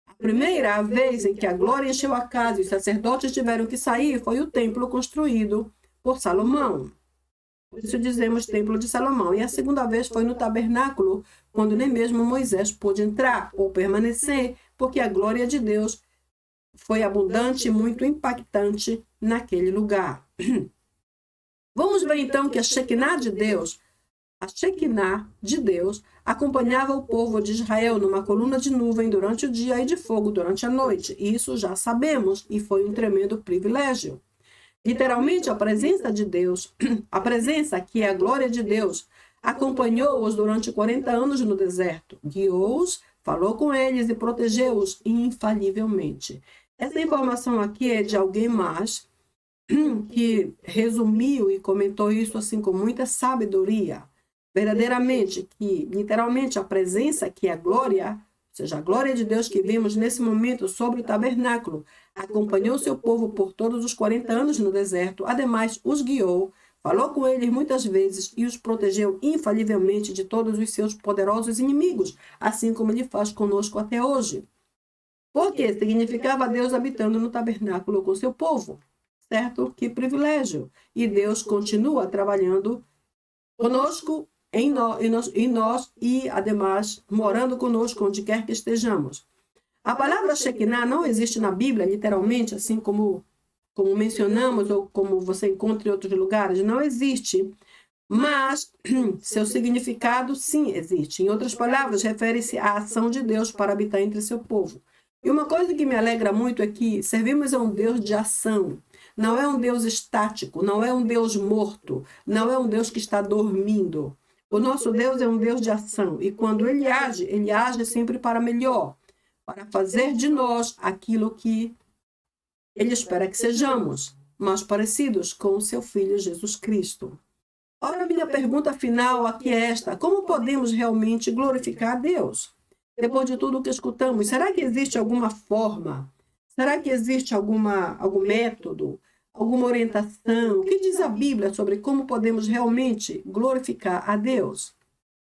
a primeira vez em que a glória encheu a casa e os sacerdotes tiveram que sair foi o templo construído por Salomão. Por isso dizemos templo de Salomão. E a segunda vez foi no tabernáculo, quando nem mesmo Moisés pôde entrar ou permanecer, porque a glória de Deus foi abundante e muito impactante naquele lugar. Vamos ver então que a Shekinah de Deus acompanhava o povo de Israel numa coluna de nuvem durante o dia e de fogo durante a noite. Isso já sabemos e foi um tremendo privilégio. Literalmente, a presença de Deus, a presença que é a glória de Deus, acompanhou-os durante 40 anos no deserto, guiou-os, falou com eles e protegeu-os infalivelmente. Essa informação aqui é de alguém mais que resumiu e comentou isso assim com muita sabedoria. Verdadeiramente, que literalmente a presença que é a glória, ou seja, a glória de Deus que vimos nesse momento sobre o tabernáculo, acompanhou seu povo por todos os 40 anos no deserto, ademais os guiou, falou com eles muitas vezes e os protegeu infalivelmente de todos os seus poderosos inimigos, assim como ele faz conosco até hoje. Porque significava Deus habitando no tabernáculo com seu povo, certo? Que privilégio! E Deus continua trabalhando conosco, em nós e, ademais, morando conosco onde quer que estejamos. A palavra Shekinah não existe na Bíblia, literalmente, assim como mencionamos ou como você encontra em outros lugares, não existe. Mas seu significado, sim, existe. Em outras palavras, refere-se à ação de Deus para habitar entre seu povo. E uma coisa que me alegra muito é que servimos a um Deus de ação. Não é um Deus estático, não é um Deus morto, não é um Deus que está dormindo. O nosso Deus é um Deus de ação. E quando Ele age sempre para melhor, para fazer de nós aquilo que Ele espera que sejamos, mais parecidos com o seu Filho Jesus Cristo. Ora, minha pergunta final aqui é esta: como podemos realmente glorificar a Deus? Depois de tudo o que escutamos, será que existe alguma forma? Será que existe algum método? Alguma orientação? O que diz a Bíblia sobre como podemos realmente glorificar a Deus?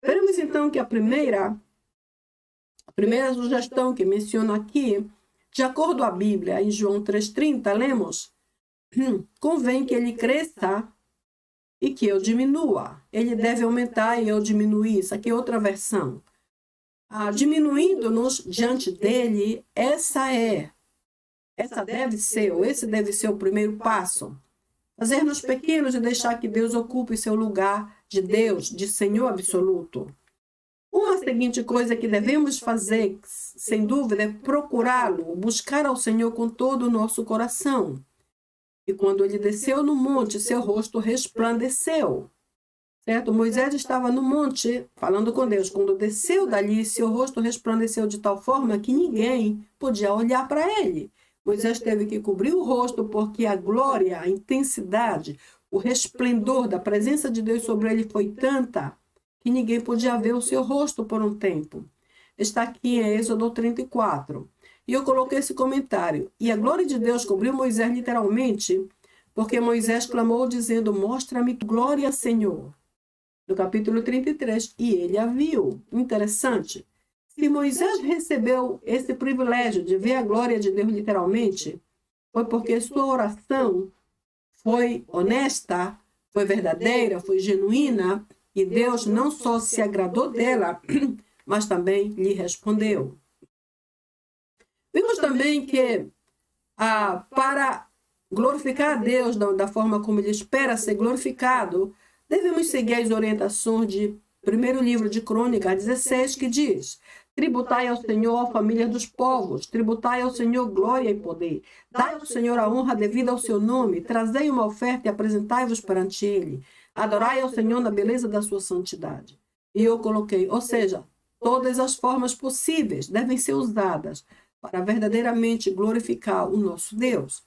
Veremos então que a primeira sugestão que menciono aqui, de acordo com a Bíblia, em João 3,30, lemos: convém que ele cresça e que eu diminua. Ele deve aumentar e eu diminuir. Isso aqui é outra versão. Diminuindo-nos diante dele, esse deve ser o primeiro passo. Fazer-nos pequenos e deixar que Deus ocupe seu lugar de Deus, de Senhor absoluto. Uma seguinte coisa que devemos fazer, sem dúvida, é procurá-lo, buscar ao Senhor com todo o nosso coração. E quando ele desceu no monte, seu rosto resplandeceu. Certo? Moisés estava no monte falando com Deus. Quando desceu dali, seu rosto resplandeceu de tal forma que ninguém podia olhar para ele. Moisés teve que cobrir o rosto porque a glória, a intensidade, o resplendor da presença de Deus sobre ele foi tanta que ninguém podia ver o seu rosto por um tempo. Está aqui em Êxodo 34. E eu coloquei esse comentário. E a glória de Deus cobriu Moisés literalmente, porque Moisés clamou dizendo: mostra-me glória, Senhor. No capítulo 33, e ele a viu. Interessante. Se Moisés recebeu esse privilégio de ver a glória de Deus literalmente, foi porque sua oração foi honesta, foi verdadeira, foi genuína, e Deus não só se agradou dela, mas também lhe respondeu. Vimos também que para glorificar a Deus da forma como Ele espera ser glorificado, devemos seguir as orientações de primeiro livro de Crônicas 16, que diz: tributai ao Senhor a família dos povos, tributai ao Senhor glória e poder, dai ao Senhor a honra devida ao seu nome, trazei uma oferta e apresentai-vos perante Ele, adorai ao Senhor na beleza da sua santidade. E eu coloquei, ou seja, todas as formas possíveis devem ser usadas para verdadeiramente glorificar o nosso Deus.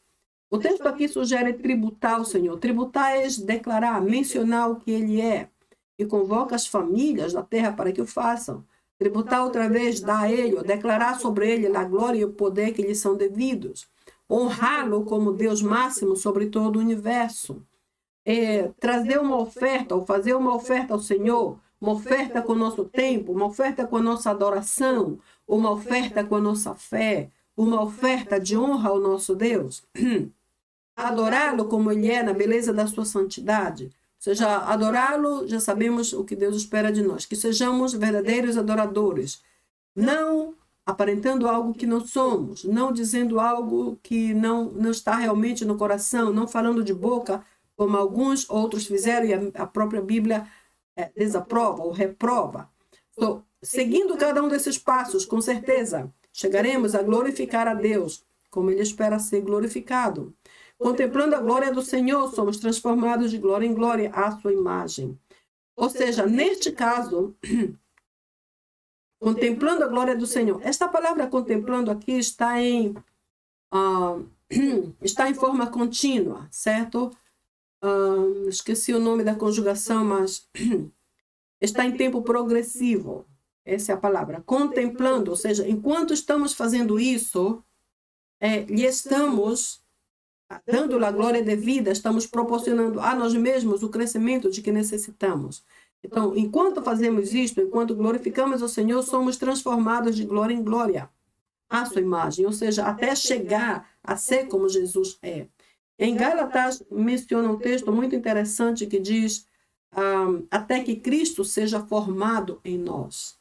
O texto aqui sugere tributar ao Senhor. Tributar é declarar, mencionar o que Ele é, e convoca as famílias da terra para que o façam. Tributar outra vez, dar a Ele, ou declarar sobre Ele a glória e o poder que lhe são devidos. Honrá-lo como Deus máximo sobre todo o universo. Trazer uma oferta, ou fazer uma oferta ao Senhor, uma oferta com o nosso tempo, uma oferta com a nossa adoração, uma oferta com a nossa fé, uma oferta de honra ao nosso Deus. Adorá-lo como Ele é, na beleza da sua santidade. Ou seja, adorá-lo, já sabemos o que Deus espera de nós, que sejamos verdadeiros adoradores, não aparentando algo que não somos, não dizendo algo que não está realmente no coração, não falando de boca, como alguns outros fizeram e a própria Bíblia desaprova ou reprova. Então, seguindo cada um desses passos, com certeza, chegaremos a glorificar a Deus, como Ele espera ser glorificado. Contemplando a glória do Senhor, somos transformados de glória em glória à sua imagem. Ou seja, neste caso, contemplando a glória do Senhor. Esta palavra contemplando aqui está em forma contínua, certo? Esqueci o nome da conjugação, mas está em tempo progressivo. Essa é a palavra. Contemplando, ou seja, enquanto estamos fazendo isso, lhe estamos dando a glória devida, estamos proporcionando a nós mesmos o crescimento de que necessitamos. Então, enquanto fazemos isto, enquanto glorificamos o Senhor, somos transformados de glória em glória à sua imagem, ou seja, até chegar a ser como Jesus é. Em Gálatas menciona um texto muito interessante que diz até que Cristo seja formado em nós.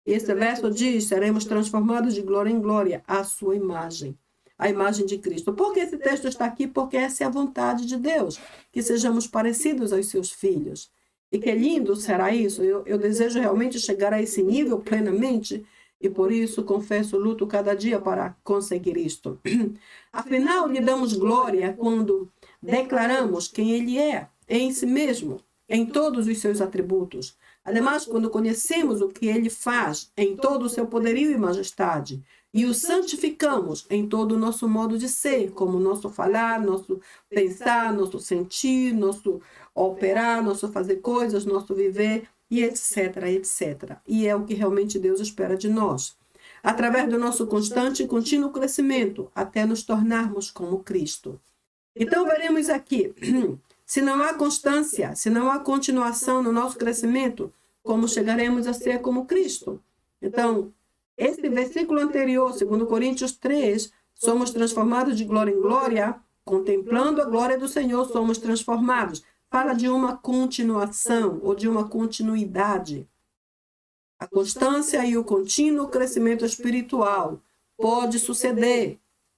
Esse verso diz, seremos transformados de glória em glória à sua imagem. A imagem de Cristo. Por que esse texto está aqui? Porque essa é a vontade de Deus, que sejamos parecidos aos seus filhos. E que lindo será isso. Eu desejo realmente chegar a esse nível plenamente, e por isso, confesso, luto cada dia para conseguir isto. Afinal, lhe damos glória quando declaramos quem Ele é, em si mesmo, em todos os seus atributos. Ademais, quando conhecemos o que Ele faz em todo o seu poderio e majestade, e o santificamos em todo o nosso modo de ser, como nosso falar, nosso pensar, nosso sentir, nosso operar, nosso fazer coisas, nosso viver, e etc, etc. E é o que realmente Deus espera de nós. Através do nosso constante e contínuo crescimento, até nos tornarmos como Cristo. Então, veremos aqui, se não há constância, se não há continuação no nosso crescimento, como chegaremos a ser como Cristo? Então, esse versículo anterior, 2 Coríntios 3, somos transformados de glória em glória, contemplando a glória do Senhor, somos transformados. Fala de uma continuação ou de uma continuidade. A constância e o contínuo crescimento espiritual pode suceder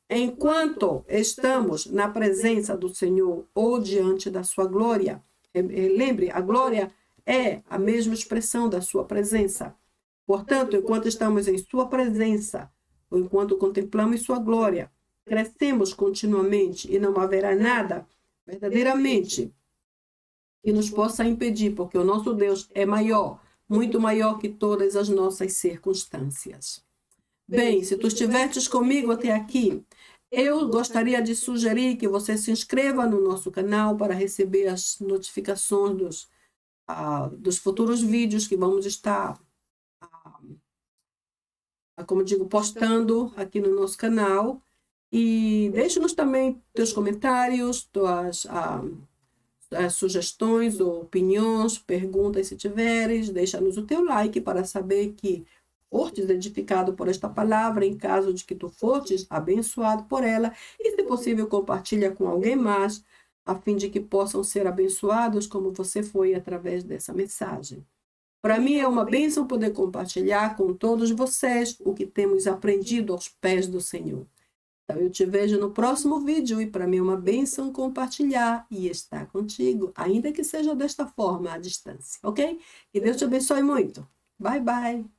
enquanto estamos na presença do Senhor ou diante da sua glória. Lembre, a glória é a mesma expressão da sua presença. Portanto, enquanto estamos em sua presença, ou enquanto contemplamos sua glória, crescemos continuamente e não haverá nada verdadeiramente que nos possa impedir, porque o nosso Deus é maior, muito maior que todas as nossas circunstâncias. Bem, se tu estiveres comigo até aqui, eu gostaria de sugerir que você se inscreva no nosso canal para receber as notificações dos futuros vídeos que vamos estar como digo, postando aqui no nosso canal. E deixe-nos também teus comentários, tuas sugestões ou opiniões, perguntas se tiveres. Deixa-nos o teu like para saber que fortes edificado por esta palavra, em caso de que tu fortes abençoado por ela. E, se possível, compartilha com alguém mais, a fim de que possam ser abençoados como você foi através dessa mensagem. Para mim é uma bênção poder compartilhar com todos vocês o que temos aprendido aos pés do Senhor. Então eu te vejo no próximo vídeo e para mim é uma bênção compartilhar e estar contigo, ainda que seja desta forma, à distância, ok? Que Deus te abençoe muito. Bye, bye.